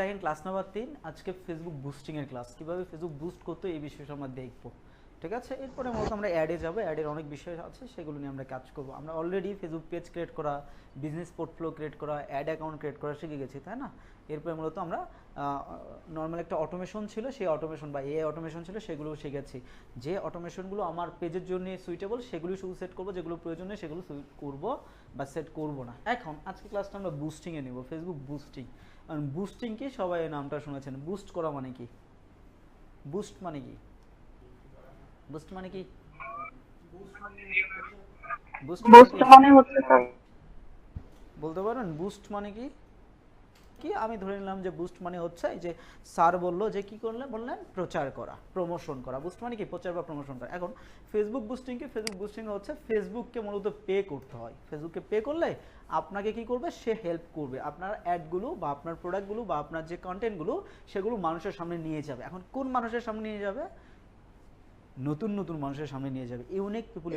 দেখেন class number 3 আজকে Facebook boosting এর ক্লাস কিভাবে ফেসবুক বুস্ট করতে এই বিষয়টা আমরা দেখব। ঠিক আছে, এরপরে মূলত আমরা অ্যাডে যাব। অ্যাডের অনেক বিষয় আছে, সেগুলো নিয়ে আমরা কাজ করব। আমরা অলরেডি ফেসবুক পেজ ক্রিয়েট করা, বিজনেস পোর্টফোলিও ক্রিয়েট করা, অ্যাড অ্যাকাউন্ট ক্রিয়েট করা শিখে গেছি, তাই না? এরপরে মূলত আমরা নর্মাল একটা অটোমেশন ছিল, সেই অটোমেশন বা এআই অটোমেশন ছিল, সেগুলো শিখেছি। যে অটোমেশনগুলো আমার পেজের জন্য সুইটেবল সেগুলো শুধু সেট করব, যেগুলো প্রয়োজন নেই সেগুলো করব বা সেট করব না। এখন আজকে ক্লাসটা আমরা বুস্টিংয়ে নেব, ফেসবুক বুস্টিং। বুস্টিং কি সবাই এই নামটা শুনেছেন? বুস্ট করা মানে কি? বুস্ট মানে কি? বুস্ট মানে কি? বুস্ট মানে বুস্ট কি মানে হচ্ছে স্যার বলতে পারেন? বুস্ট মানে কি? কি আমি ধরে নিলাম যে বুস্ট মানে হচ্ছে এই যে স্যার বললো যে কি করলে বললেন প্রচার করা, প্রমোশন করা। বুস্ট মানে কি? প্রচার বা প্রমোশন করা। এখন ফেসবুক বুস্টিং কি? ফেসবুক বুস্টিং হচ্ছে ফেসবুককে মূলত পে করতে হয়। ফেসবুককে পে করলে আপনাকে কি করবে? সে হেল্প করবে আপনার অ্যাডগুলো বা আপনার প্রোডাক্টগুলো বা আপনার যে কন্টেন্টগুলো সেগুলো মানুষের সামনে নিয়ে যাবে। এখন কোন মানুষের সামনে নিয়ে যাবে? নতুন নতুন মানুষের সামনে নিয়ে যাবে, ইউনিক পিপল।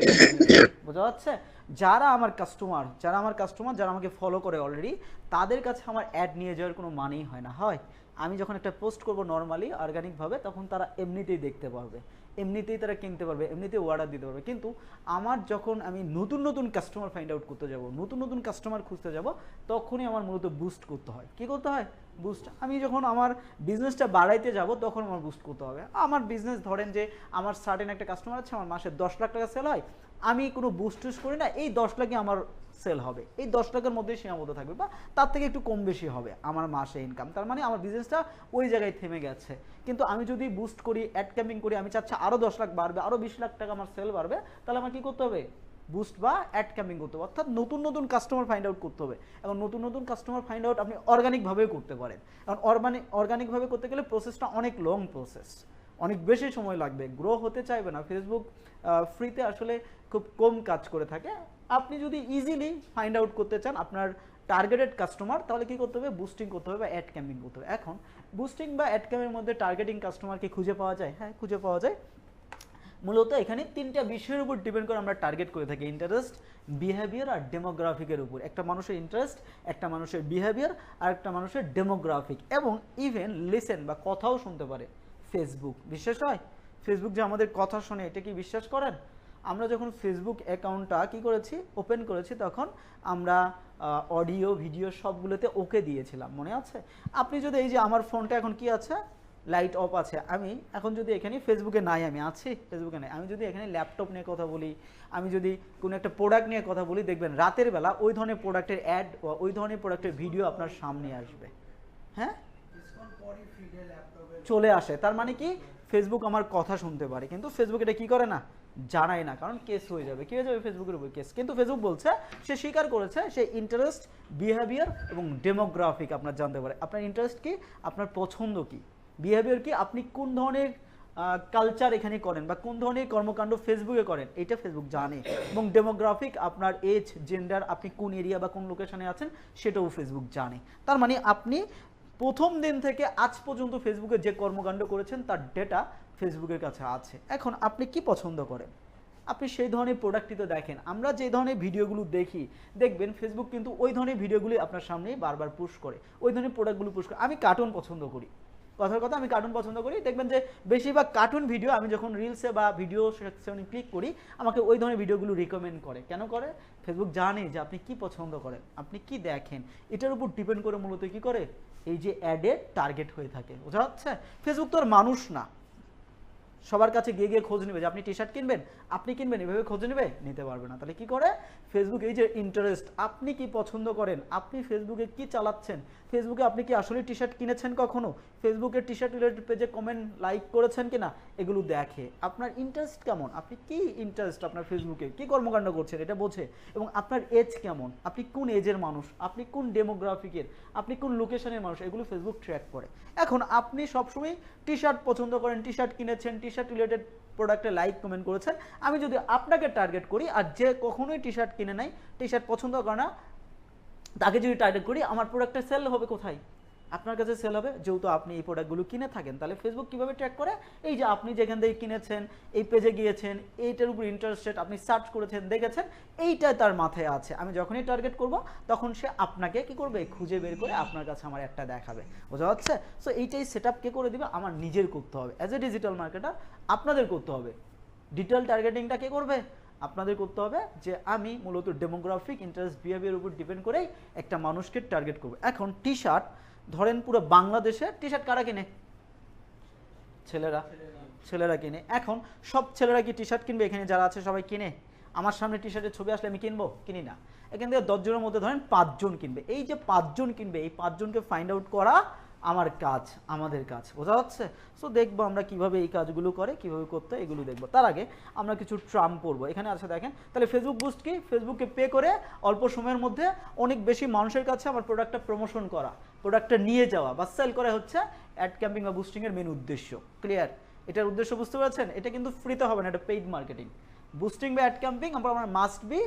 বোঝা যাচ্ছে? যারা আমার কাস্টমার, যারা আমাকে ফলো করে অলরেডি, তাদের কাছে আমার অ্যাড নিয়ে যাওয়ার কোনো মানেই হয় না। হয় আমি যখন একটা পোস্ট করব নর্মালি অর্গানিকভাবে, তখন তারা এমনিতেই দেখতে পারবে, এমনিতেই তারা কিনতে পারবে, এমনিতেই অর্ডার দিতে পারবে। কিন্তু আমার যখন আমি নতুন নতুন কাস্টমার ফাইন্ড আউট করতে যাব, নতুন নতুন কাস্টমার খুঁজতে যাব, তখনই আমার মূলত বুস্ট করতে হয়। কী করতে হয়? বুস্ট। আমি যখন আমার বিজনেসটা বাড়াইতে যাব, তখন আমার বুস্ট করতে হবে। আমার বিজনেস ধরেন যে আমার সার্টেন একটা কাস্টমার আছে, আমার মাসে 10 লাখ টাকা সেল হয়, আমি কোনো বুস্ট টুস্ট করি না, এই 10 লাখই আমার সেল হবে, এই 10 লাখের মধ্যেই সীমাবদ্ধ থাকবে, বা তার থেকে একটু কম বেশি হবে আমার মাসে ইনকাম। তার মানে আমার বিজনেসটা ওই জায়গায় থেমে গেছে। কিন্তু আমি যদি বুস্ট করি, অ্যাড ক্যাম্পিং করি, আমি চাচ্ছি আরও 10 লাখ বাড়বে, আরও 20 লাখ টাকা আমার সেল বাড়বে, তাহলে আমার কী করতে হবে? বুস্ট বা অ্যাড ক্যাম্পিং করতে হবে, অর্থাৎ নতুন নতুন কাস্টমার ফাইন্ড আউট করতে হবে। এবং নতুন নতুন কাস্টমার ফাইন্ড আউট আপনি অর্গানিকভাবেও করতে পারেন। এখন অর্গানিকভাবে করতে গেলে প্রসেসটা অনেক লং প্রসেস, অনেক বেশি সময় লাগবে, গ্রো হতে চাইবে না। ফেসবুক ফ্রিতে আসলে খুব কম কাজ করে থাকে। আপনি যদি ইজিলি ফাইন্ড আউট করতে চান আপনার টার্গেটেড কাস্টমার, তাহলে কি করতে হবে? বুস্টিং করতে হবে বা অ্যাড ক্যাম্পিং করতে হবে। এখন বুস্টিং বা অ্যাড ক্যাম্পের মধ্যে টার্গেটিং কাস্টমারকে খুঁজে পাওয়া যায়? হ্যাঁ, খুঁজে পাওয়া যায়। মূলত এখানে 3টা বিষয়ের উপর ডিপেন্ড করে আমরা টার্গেট করে থাকি, ইন্টারেস্ট, বিহেভিয়ার আর ডেমোগ্রাফিকের উপর। একটা মানুষের ইন্টারেস্ট, একটা মানুষের বিহেভিয়ার, আর একটা মানুষের ডেমোগ্রাফিক। এবং ইভেন লিসেন বা কথাও শুনতে পারে ফেসবুক। বিশ্বাস হয়? ফেসবুক যে আমাদের কথা শোনে, এটা কি বিশ্বাস করেন? আমরা যখন ফেসবুক অ্যাকাউন্টটা কী করেছি, ওপেন করেছি, তখন আমরা অডিও ভিডিও সবগুলোতে ওকে দিয়েছিলাম, মনে আছে? আপনি যদি এই যে আমার ফোনটা এখন কি আছে, লাইট অফ আছে, আমি এখন যদি এখানে ফেসবুকে নাই, আমি আছি ফেসবুকে নাই, আমি যদি এখানে ল্যাপটপ নিয়ে কথা বলি, আমি যদি কোনো একটা প্রোডাক্ট নিয়ে কথা বলি, দেখবেন রাতের বেলা ওই ধরনের প্রোডাক্টের অ্যাড বা ওই ধরনের প্রোডাক্টের ভিডিও আপনার সামনে আসবে। হ্যাঁ, চলে আসে। তার মানে কি? ফেসবুক আমার কথা শুনতে পারে, কিন্তু ফেসবুক এটা কি করে না, জানায় না, কারণ কেস হয়ে যাবে। কি হয়ে যাবে? ফেসবুকের উপর কেস। কিন্তু ফেসবুক বলছে, সে স্বীকার করেছে, সে ইন্টারেস্ট, বিহেভিয়ার এবং ডেমোগ্রাফিক আপনার জানতে পারে। আপনার ইন্টারেস্ট কি, আপনার পছন্দ কি, বিহেভিয়ার কি, আপনি কোন ধরনের কালচার এখানে করেন বা কোন ধরনের কর্মকাণ্ড ফেসবুকে করেন, এটা ফেসবুক জানে। এবং ডেমোগ্রাফিক, আপনার এজ, জেন্ডার, আপনি কোন এরিয়া বা কোন লোকেশনে আছেন, সেটাও ফেসবুক জানে। তার মানে আপনি প্রথম দিন থেকে আজ পর্যন্ত ফেসবুকে যে কর্মকাণ্ড করেছেন তার ডেটা ফেসবুকের কাছে আছে। এখন আপনি কি পছন্দ করেন, আপনি সেই ধরনের প্রোডাক্টই তো দেখেন। আমরা যে ধরনের ভিডিওগুলো দেখি, দেখবেন ফেসবুক কিন্তু ওই ধরনের ভিডিওগুলি আপনার সামনে বারবার পুশ করে, ওই ধরনের প্রোডাক্টগুলো পুশ করে। আমি কার্টুন পছন্দ করি, কথার কথা, আমি কার্টুন পছন্দ করি। দেখবেন যে বেশিরভাগ কার্টুন ভিডিও আমি যখন রিলসে বা ভিডিও সেকশনে ক্লিক করি, আমাকে ওই ধরনের ভিডিওগুলো রিকমেন্ড করে। কেন করে? ফেসবুক জানে যে আপনি কি পছন্দ করেন, আপনি কি দেখেন, এটার উপর ডিপেন্ড করে মূলত কি করে, এই যে অ্যাডের টার্গেট হয়ে থাকে। বোঝা যাচ্ছে? ফেসবুক তো আর মানুষ না, সবার কাছে গিয়ে গিয়ে খোঁজ নেবে যে আপনি টি শার্ট কিনবেন, আপনি কিনবেন, এভাবে খোঁজ নেবে, নিতে পারবে না। তাহলে কি করে? ফেসবুক এই যে ইন্টারেস্ট, আপনি কি পছন্দ করেন, আপনি ফেসবুকে কি চালাচ্ছেন, ফেসবুকে আপনি কি আসলে টি শার্ট কিনেছেন কখনো, ফেসবুকের টি শার্ট রিলেটেড পেজে কমেন্ট লাইক করেছেন কিনা, এগুলো দেখে। আপনার ইন্টারেস্ট কেমন, আপনি কি ইন্টারেস্ট, আপনার ফেসবুকে কি কর্মকাণ্ড করছেন, এটা বোঝে। এবং আপনার এজ কেমন, আপনি কোন এজের মানুষ, আপনি কোন ডেমোগ্রাফিকের, আপনি কোন লোকেশনের মানুষ, এগুলো ফেসবুক ট্র্যাক করে। এখন আপনি সবসময় টি শার্ট পছন্দ করেন, টি শার্ট কিনেছেন, টি শার্ট রিলেটেড প্রোডাক্টে লাইক কমেন্ট করেছেন, আমি যদি আপনাকে টার্গেট করি, আর যে কখনোই টি শার্ট কিনে নাই, টি শার্ট পছন্দ করে না, তাকে যদি টার্গেট করি, আমার প্রোডাক্টটা সেল হবে কোথায়? আপনার কাছে সেল হবে, যেহেতু আপনি এই প্রোডাক্টগুলো কিনে থাকেন। তাহলে ফেসবুক কিভাবে ট্র্যাক করে, এই যে আপনি যেখান থেকে কিনেছেন, এই পেজে গিয়েছেন, এইটার উপর ইন্টারেস্টেড, আপনি সার্চ করেছেন, দেখেছেন, এইটাই তার মাথায় আছে। আমি যখনই টার্গেট করব তখন সে আপনাকে কি করবে, খুঁজে বের করে আপনার কাছে আমার একটা দেখাবে। বোঝা যাচ্ছে? সো এইটাই সেট আপ কে করে দিবে, আমার নিজের করতে হবে। অ্যাজ এ ডিজিটাল মার্কেটার আপনাদের করতে হবে। ডিটেল টার্গেটিংটা কে করবে, আপনাদের করতে হবে। যে আমি মূলত ডেমোগ্রাফিক ইন্টারেস্ট বিহেভিয়ার উপর ডিপেন্ড করেই একটা মানুষকে টার্গেট করব। এখন টি শার্ট ধরেন পুরো বাংলাদেশে টি শার্ট কারা কিনে, ছেলেরা কিনে। এখন সব ছেলেরা কি টি শার্ট কিনবে? এখানে যারা আছে সবাই কিনে? আমার সামনে টি শার্টের ছবি আসলে আমি কিনবো? কিনি না। এখান থেকে 10 জনের মধ্যে ধরেন 5 জন কিনবে। এই যে 5 জন কিনবে, এই 5 জনকে ফাইন্ড আউট করা আমার কাজ, আমাদের কাজ। বোঝা যাচ্ছে? সো দেখবো আমরা কিভাবে এই কাজগুলো করে, কিভাবে করতে, এগুলো দেখবো। তার আগে আমরা কিছু ট্রাম্প করবো। এখানে আছে দেখেন। তাহলে ফেসবুক বুস্ট কি, ফেসবুকে পে করে অল্প সময়ের মধ্যে অনেক বেশি মানুষের কাছে আমার প্রোডাক্টটা প্রমোশন করা, প্রোডাক্টটা নিয়ে যাওয়া বা সেল করা হচ্ছে অ্যাড ক্যাম্পিং বা বুস্টিং এর মেন উদ্দেশ্য। ক্লিয়ার? এটার উদ্দেশ্য বুঝতে পারছেন? এটা কিন্তু ফ্রিতে হবে না, এটা পেইড মার্কেটিং। বুস্টিং বা অ্যাড ক্যাম্পিং আমার মাস্ট বি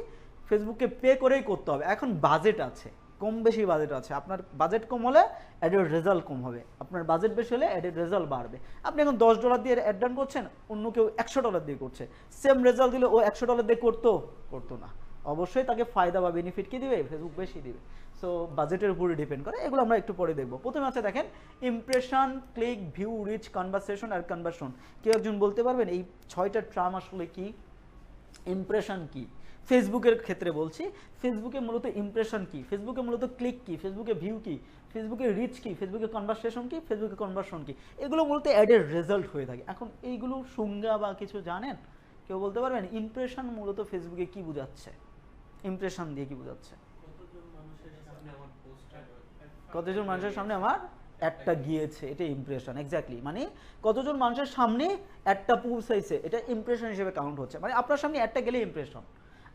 ফেসবুকে পে করেই করতে হবে। এখন বাজেট আছে, কম বেশি বাজেট আছে। আপনার বাজেট কম হলে অ্যাডের রেজাল্ট কম হবে, আপনার বাজেট বেশি হলে অ্যাডের রেজাল্ট বাড়বে। আপনি এখন $10 দিয়ে অ্যাড রান করছেন, অন্য কেউ $100 দিয়ে করছে, সেম রেজাল্ট দিলে ও $100 দিয়ে করতো না। অবশ্যই তাকে ফায়দা বা বেনিফিট কি দিবে, ফেসবুক বেশি দিবে। সো বাজেটের উপরে ডিপেন্ড করে। এগুলো আমরা একটু পরে দেখবো। প্রথমে আছে দেখেন impression, click, view, reach, conversation আর কনভার্সন। কেউ একজন বলতে পারবেন এই 6টা টার্ম আসলে কি? ইমপ্রেশন কি? ফেসবুকের ক্ষেত্রে বলছি, ফেসবুকে মূলত ইমপ্রেশন কি, ফেসবুকে মূলত ক্লিক কি, ফেসবুকে ভিউ কি, ফেসবুকে রিচ কি, ফেসবুকে কনভারসেশন কি, ফেসবুকে কনভার্সন কি, এগুলো মূলত অ্যাডের রেজাল্ট হয়ে থাকে। এখন এইগুলো সংজ্ঞা বা কিছু জানেন? কেউ বলতে পারবেন ইমপ্রেশন মূলত ফেসবুকে কি বোঝাচ্ছে? ইমপ্রেশন দিয়ে কি বোঝাচ্ছে? কতজন মানুষের সামনে আমার একটা গিয়েছে, এটা ইমপ্রেশন। এক্স্যাক্টলি, মানে কতজন মানুষের সামনে একটা পৌঁছাইছে, এটা ইমপ্রেশন হিসেবে কাউন্ট হচ্ছে। মানে আপনার সামনে একটা গেলে ইমপ্রেশন,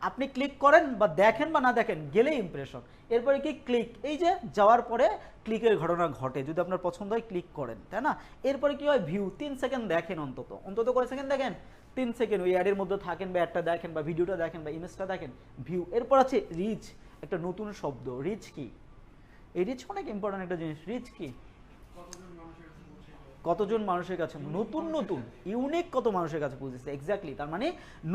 আপনি ক্লিক করেন বা দেখেন বা না দেখেন, গেলে ইমপ্রেশন। এরপরে কি ক্লিক, এই যে যাওয়ার পরে ক্লিকের ঘটনা ঘটে, যদি আপনার পছন্দ হয় ক্লিক করেন, তাই না? এরপরে কি হয়, ভিউ, 3 সেকেন্ড দেখেন, অন্তত কয় সেকেন্ড দেখেন? 3 সেকেন্ড ওই অ্যাডের মধ্যে থাকেন বা অ্যাডটা দেখেন বা ভিডিওটা দেখেন বা ইমেজটা দেখেন, ভিউ। এরপর আছে রিচ, একটা নতুন শব্দ। রিচ কি? এই রিচ অনেক ইম্পর্টেন্ট একটা জিনিস। রিচ কি? কতজন মানুষের কাছে, নতুন ইউনিক কত মানুষের কাছে পৌঁছেছে। এক্স্যাক্টলি, তার মানে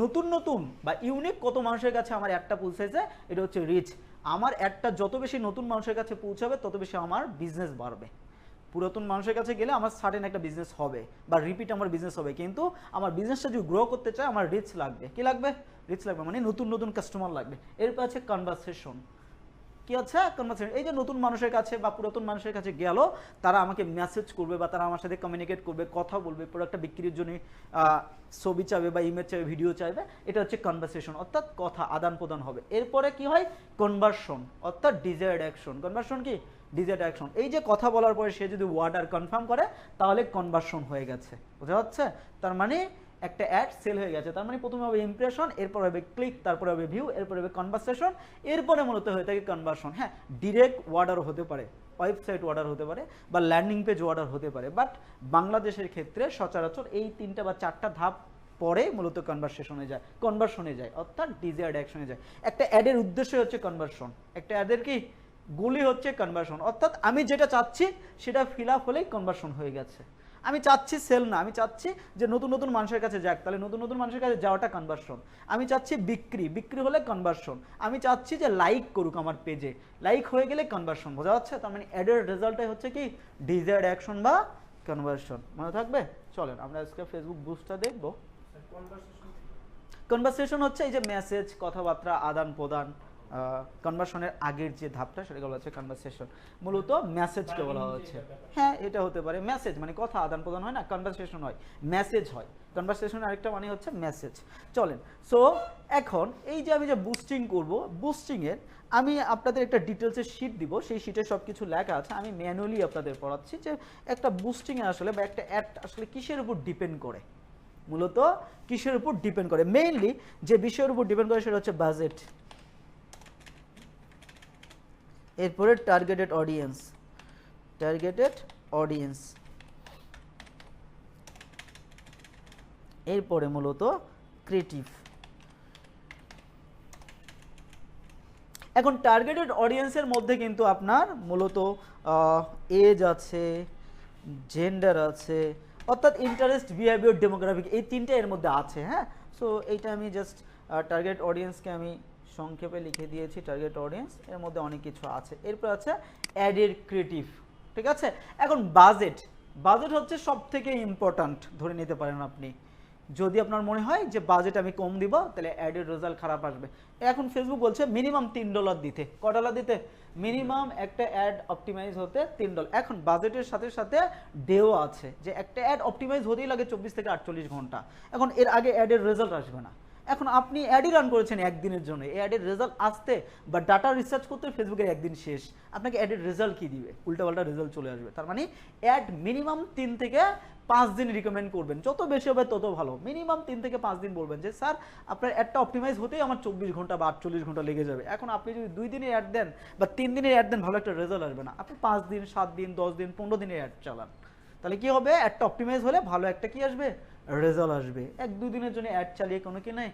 নতুন বা ইউনিক কত মানুষের কাছে আমার একটা পৌঁছেছে, এটা হচ্ছে রিচ। আমার একটা যত বেশি নতুন মানুষের কাছে পৌঁছাবে তত বেশি আমার বিজনেস বাড়বে। পুরাতন মানুষের কাছে গেলে আমার সার্টেন একটা বিজনেস হবে বা রিপিট আমার বিজনেস হবে, কিন্তু আমার বিজনেসটা যদি গ্রো করতে চায় আমার রিচ লাগবে। কি লাগবে? রিচ লাগবে, মানে নতুন কাস্টমার লাগবে। এরপর আছে কনভারসেশন। কি আছে? কনভারসেশন। এই যে নতুন মানুষের কাছে বা পুরাতন মানুষের কাছে গেল, তারা আমাকে মেসেজ করবে বা তারা আমার সাথে কমিউনিকেট করবে, কথা বলবে, প্রোডাক্টটা বিক্রির জন্য ছবি চাইবে বা ইমেজ চাইবে, ভিডিও চাইবে। এটা হচ্ছে কনভারসেশন, অর্থাৎ কথা আদান প্রদান হবে। এরপরে কি হয়? কনভার্সন, অর্থাৎ ডিজায়ার্ড অ্যাকশন। কনভার্সন কি? Desired action. এই যে কথা বলার পরে সে যদি ওয়ার্ড আর কনফার্ম করে, তাহলে কনভার্সন হয়ে গেছে। বোঝা যাচ্ছে? তার মানে একটা অ্যাড সেল হয়ে গেছে। তার মানে প্রথমে হবে ইমপ্রেশন, এরপর হবে ক্লিক, তারপরে হবে ভিউ, এরপরে হবে কনভারসেশন, এরপরে মূলত হয়ে থাকে কনভার্সন। হ্যাঁ, ডিরেক্ট অর্ডার হতে পারে, ওয়েবসাইট অর্ডার হতে পারে বা ল্যান্ডিং পেজ অর্ডার হতে পারে, বাট বাংলাদেশের ক্ষেত্রে সচরাচর এই 3টা বা 4টা ধাপ পরে মূলত কনভার্সনে যায়, অর্থাৎ ডিজায়ার্ড অ্যাকশনে যায়। একটা অ্যাডের উদ্দেশ্য হচ্ছে কনভার্সন, একটা অ্যাডের কি গুলি হচ্ছে কনভার্সন, অর্থাৎ আমি যেটা চাচ্ছি সেটা ফিল আপ হলেই কনভার্সন হয়ে গেছে। আমি চাচ্ছি সেল না, আমি চাচ্ছি যে নতুন মানুষের কাছে যাক, তাহলে নতুন মানুষের কাছে যাওয়াটা কনভার্সন। আমি চাচ্ছি বিক্রি হলে কনভার্সন। আমি চাচ্ছি যে লাইক করুক আমার পেজে, লাইক হয়ে গেলে কনভার্সন। বোঝা যাচ্ছে? তার মানে অ্যাডের রেজাল্টটাই হচ্ছে কি ডিজায়ার্ড অ্যাকশন বা কনভার্সন। মনে থাকবে? চলেন আমরা আজকে ফেসবুক বুস্টটা দেখব। কনভারসেশন হচ্ছে এই যে মেসেজ, কথাবার্তা, আদান প্রদান। কনভার্সনের আগের যে ধাপটা সেটাকে বলা হচ্ছে কনভারসেশন। মূলত মেসেজকে বলা হচ্ছে। হ্যাঁ, এটা হতে পারে মেসেজ, মানে কথা আদান প্রদান হয় না, কনভারসেশন হয়, মেসেজ হয়। কনভারসেশন আরেকটা মানে হচ্ছে মেসেজ। চলেন, সো এখন এই যে আমি যে বুস্টিং করব, বুস্টিংয়ের আমি আপনাদের একটা ডিটেলসের শিট দিব, সেই শিটে সব কিছু লেখা আছে। আমি ম্যানুয়ালি আপনাদের পড়াচ্ছি যে একটা বুস্টিংয়ে আসলে বা একটা অ্যাড আসলে কিসের উপর ডিপেন্ড করে, মূলত কিসের উপর ডিপেন্ড করে। মেইনলি যে বিষয়ের উপর ডিপেন্ড করে সেটা হচ্ছে বাজেট, এরপরে টার্গেটেড অডিয়েন্স, এরপরে মূলত ক্রিয়েটিভ। এখন টার্গেটেড অডিয়েন্সের মধ্যে কিন্তু আপনার মূলত এজ আছে, জেন্ডার আছে, অর্থাৎ ইন্টারেস্ট, বিহেভিয়ার, ডেমোগ্রাফিক, এই তিনটে এর মধ্যে আছে। হ্যাঁ, সো এইটা আমি জাস্ট টার্গেট অডিয়েন্সকে আমি সংক্ষেপে লিখে দিয়েছি। টার্গেট অডিয়েন্স এর মধ্যে অনেক কিছু আছে। এরপর আছে অ্যাডের ক্রিয়েটিভ, ঠিক আছে। এখন বাজেট, বাজেট হচ্ছে সব থেকে ইম্পর্ট্যান্ট ধরে নিতে পারেন আপনি। যদি আপনার মনে হয় যে বাজেট আমি কম দিব তাহলে অ্যাডের রেজাল্ট খারাপ আসবে। এখন ফেসবুক বলছে মিনিমাম $3 দিতে। $1 দিতে? মিনিমাম একটা অ্যাড অপটিমাইজ হতে $3। এখন বাজেটের সাথে সাথে ডেও আছে, যে একটা অ্যাড অপটিমাইজ হতেই লাগে 24 থেকে 48 ঘন্টা। এখন এর আগে অ্যাডের রেজাল্ট আসবে না। এখন আপনি অ্যাডই রান করেছেন একদিনের জন্য, এই অ্যাডের রেজাল্ট আসতে বা ডাটা রিসার্চ করতে ফেসবুকের একদিন শেষ। আপনাকে অ্যাডের রেজাল্ট কি দিবে? উল্টাপাল্টা রেজাল্ট চলে আসবে। তার মানে অ্যাড মিনিমাম 3 থেকে 5 দিন রিকমেন্ড করবেন, যত বেশি হবে তত ভালো। মিনিমাম 3 থেকে 5 দিন বলবেন যে স্যার আপনার অ্যাডটা অপটিমাইজ হতেই আমার 24 ঘন্টা বা 48 ঘন্টা লেগে যাবে। এখন আপনি যদি 2 দিনের অ্যাড দেন বা 3 দিনের অ্যাড দেন, ভালো একটা রেজাল্ট আসবে না। আপনি 5 দিন, 7 দিন, 10 দিন, 15 দিনের অ্যাড চালান, তাহলে কি হবে? অ্যাডটা অপটিমাইজ হলে ভালো একটা কি আসবে? রেজাল্ট আসবে। 1-2 দিনের জন্য অ্যাড চালিয়ে কোনো কি নেই,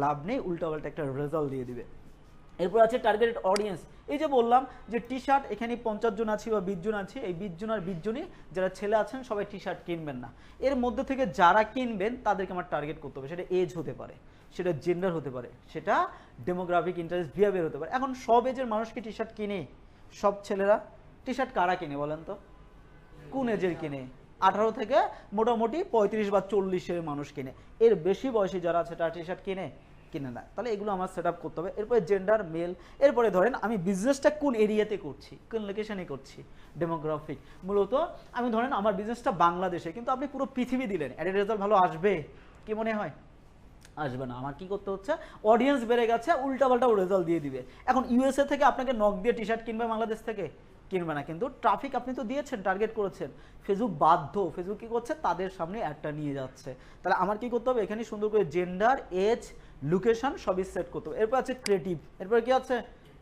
লাভ নেই, উল্টাপাল্টা একটা রেজাল্ট দিয়ে দিবে। এরপর আছে টার্গেটেড অডিয়েন্স। এই যে বললাম যে টি শার্ট, এখানে 50 জন আছি বা 20 জন আছি, এই 20 জন আর 20 জনই যারা ছেলে আছেন সবাই টি শার্ট কিনবেন না। এর মধ্যে থেকে যারা কিনবেন তাদেরকে আমার টার্গেট করতে হবে। সেটা এজ হতে পারে, সেটা জেন্ডার হতে পারে, সেটা ডেমোগ্রাফিক, ইন্টারেস্ট, বিহেভিয়ার হতে পারে। এখন সব এজের মানুষ কি টি শার্ট কিনে? সব ছেলেরা টি শার্ট কারা কিনে বলেন তো? কোন এজের কিনে? 18 থেকে মোটামুটি 35 বা 40-এর মানুষ কিনে। এর বেশি বয়সী যারা আছে তারা টি শার্ট কিনে না। তাহলে এগুলো আমার সেট আপ করতে হবে। এরপরে জেন্ডার, মেল। এরপরে ধরেন আমি বিজনেসটা কোন এরিয়াতে করছি, কোন লোকেশনে করছি, ডেমোগ্রাফিক। মূলত আমি ধরেন আমার বিজনেসটা বাংলাদেশে, কিন্তু আপনি পুরো পৃথিবী দিলেন, এর রেজাল্ট ভালো আসবে কি মনে হয়? আসবে না। আমার কি করতে হচ্ছে? অডিয়েন্স বেড়ে গেছে, উল্টাপাল্টাও রেজাল্ট দিয়ে দিবে। এখন ইউএসএ থেকে আপনাকে নক দিয়ে টি শার্ট কিনবে বাংলাদেশ থেকে? কিনবে না। কিন্তু ট্রাফিক আপনি তো দিয়েছেন, টার্গেট করেছেন, ফেসবুক বাধ্য, ফেসবুক কি করছে? তাদের সামনে অ্যাডটা নিয়ে যাচ্ছে। তাহলে আমার কি করতে হবে? এখানে সুন্দর করে জেন্ডার, এজ, লোকেশন সবই সেট করতে হবে। এরপর আছে ক্রিয়েটিভ। এরপর কি আছে?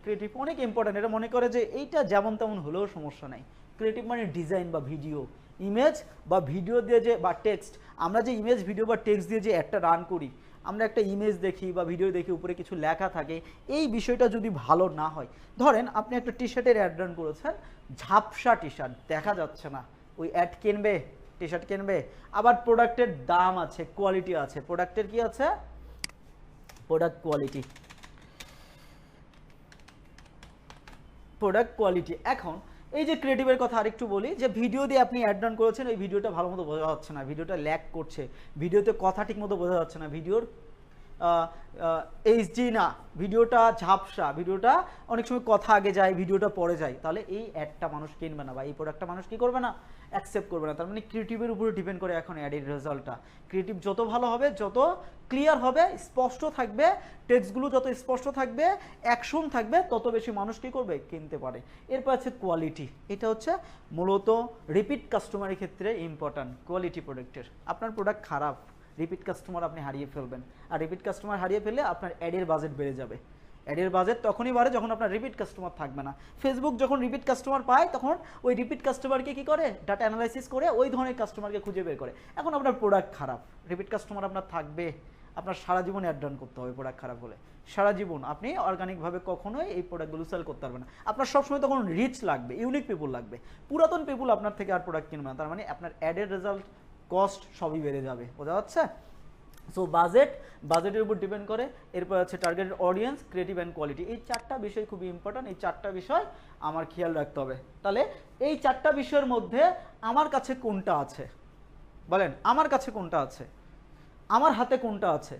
ক্রিয়েটিভ অনেক ইম্পর্টেন্ট। এটা মনে করে যে এইটা যেমন তেমন হলেও সমস্যা নাই। ক্রিয়েটিভ মানে ডিজাইন বা ভিডিও, ইমেজ বা ভিডিও দিয়ে যে, বা টেক্সট। আমরা যে ইমেজ, ভিডিও বা টেক্সট দিয়ে যে একটা রান করি, আমরা একটা ইমেজ দেখি বা ভিডিও দেখি, উপরে কিছু লেখা থাকে, এই বিষয়টা যদি ভালো না হয়, ধরেন আপনি একটা টি শার্টের অ্যাড রান করেছেন, ঝাপসা টি শার্ট, দেখা যাচ্ছে না, ওই অ্যাড কিনবে? টি শার্ট কিনবে? আবার প্রোডাক্টের দাম আছে, কোয়ালিটি আছে। প্রোডাক্টের কি আছে? Product quality, product quality. এখন এই যে ক্রিয়েটিভের কথা আরেকটু বলি, যে ভিডিও দিয়ে আপনি অ্যাড রান করেছেন, ওই ভিডিওটা ভালো মতো বোঝা যাচ্ছে না, ভিডিওটা ল্যাগ করছে, ভিডিওতে কথা ঠিক মতো বোঝা যাচ্ছে না, ভিডিওর এইচডি না, ভিডিওটা ঝাপসা, ভিডিওটা অনেক সময় কথা আগে যায়, ভিডিওটা পরে যায়, তাহলে এই অ্যাডটা মানুষ কিনবে না বা এই প্রোডাক্টটা মানুষ কি করবে না? অ্যাকসেপ্ট করবে না। তার মানে ক্রিয়েটিভের উপরে ডিপেন্ড করে এখন অ্যাডের রেজাল্টটা। ক্রিয়েটিভ যত ভালো হবে, যত ক্লিয়ার হবে, স্পষ্ট থাকবে, টেক্সটগুলো যত স্পষ্ট থাকবে, অ্যাকশন থাকবে, তত বেশি মানুষ কি করবে? কিনতে পারে। এরপর আছে কোয়ালিটি। এটা হচ্ছে মূলত রিপিট কাস্টমারের ক্ষেত্রে ইম্পর্ট্যান্ট। কোয়ালিটি প্রোডাক্টের, আপনার প্রোডাক্ট খারাপ, রিপিট কাস্টমার আপনি হারিয়ে ফেলবেন। আর রিপিট কাস্টমার হারিয়ে ফেললে আপনার অ্যাডের বাজেট বেড়ে যাবে। অ্যাডের বাজেট তখনই বাড়ে যখন আপনার রিপিট কাস্টমার থাকবে না। ফেসবুক যখন রিপিট কাস্টমার পায়, তখন ওই রিপিট কাস্টমারকে কি করে? ডাটা অ্যানালাইসিস করে ওই ধরনের কাস্টমারকে খুঁজে বের করে। এখন আপনার প্রোডাক্ট খারাপ, রিপিট কাস্টমার আপনার থাকবে, আপনার সারা জীবন অ্যাড রান করতে হবে প্রোডাক্ট খারাপ হলে। সারা জীবন আপনি অর্গানিকভাবে কখনোই এই প্রোডাক্টগুলো সেল করতে পারবেন না। আপনার সবসময় তখন রিচ লাগবে, ইউনিক পিপুল লাগবে। পুরাতন পিপুল আপনার থেকে আর প্রোডাক্ট কিনবে না। তার মানে আপনার অ্যাডের রেজাল্ট, কস্ট সবই বেড়ে যাবে। বোঝা যাচ্ছে? সো বাজেটের উপর ডিপেন্ড করে। এরপর আছে targeted audience, creative and quality. এই 4টা বিষয় খুবই ইম্পর্ট্যান্ট। এই 4টা বিষয় আমার খেয়াল রাখতে হবে। তাহলে এই 4টা বিষয়ের মধ্যে আমার কাছে কোনটা আছে বলেন? আমার কাছে কোনটা আছে? আমার হাতে কোনটা আছে?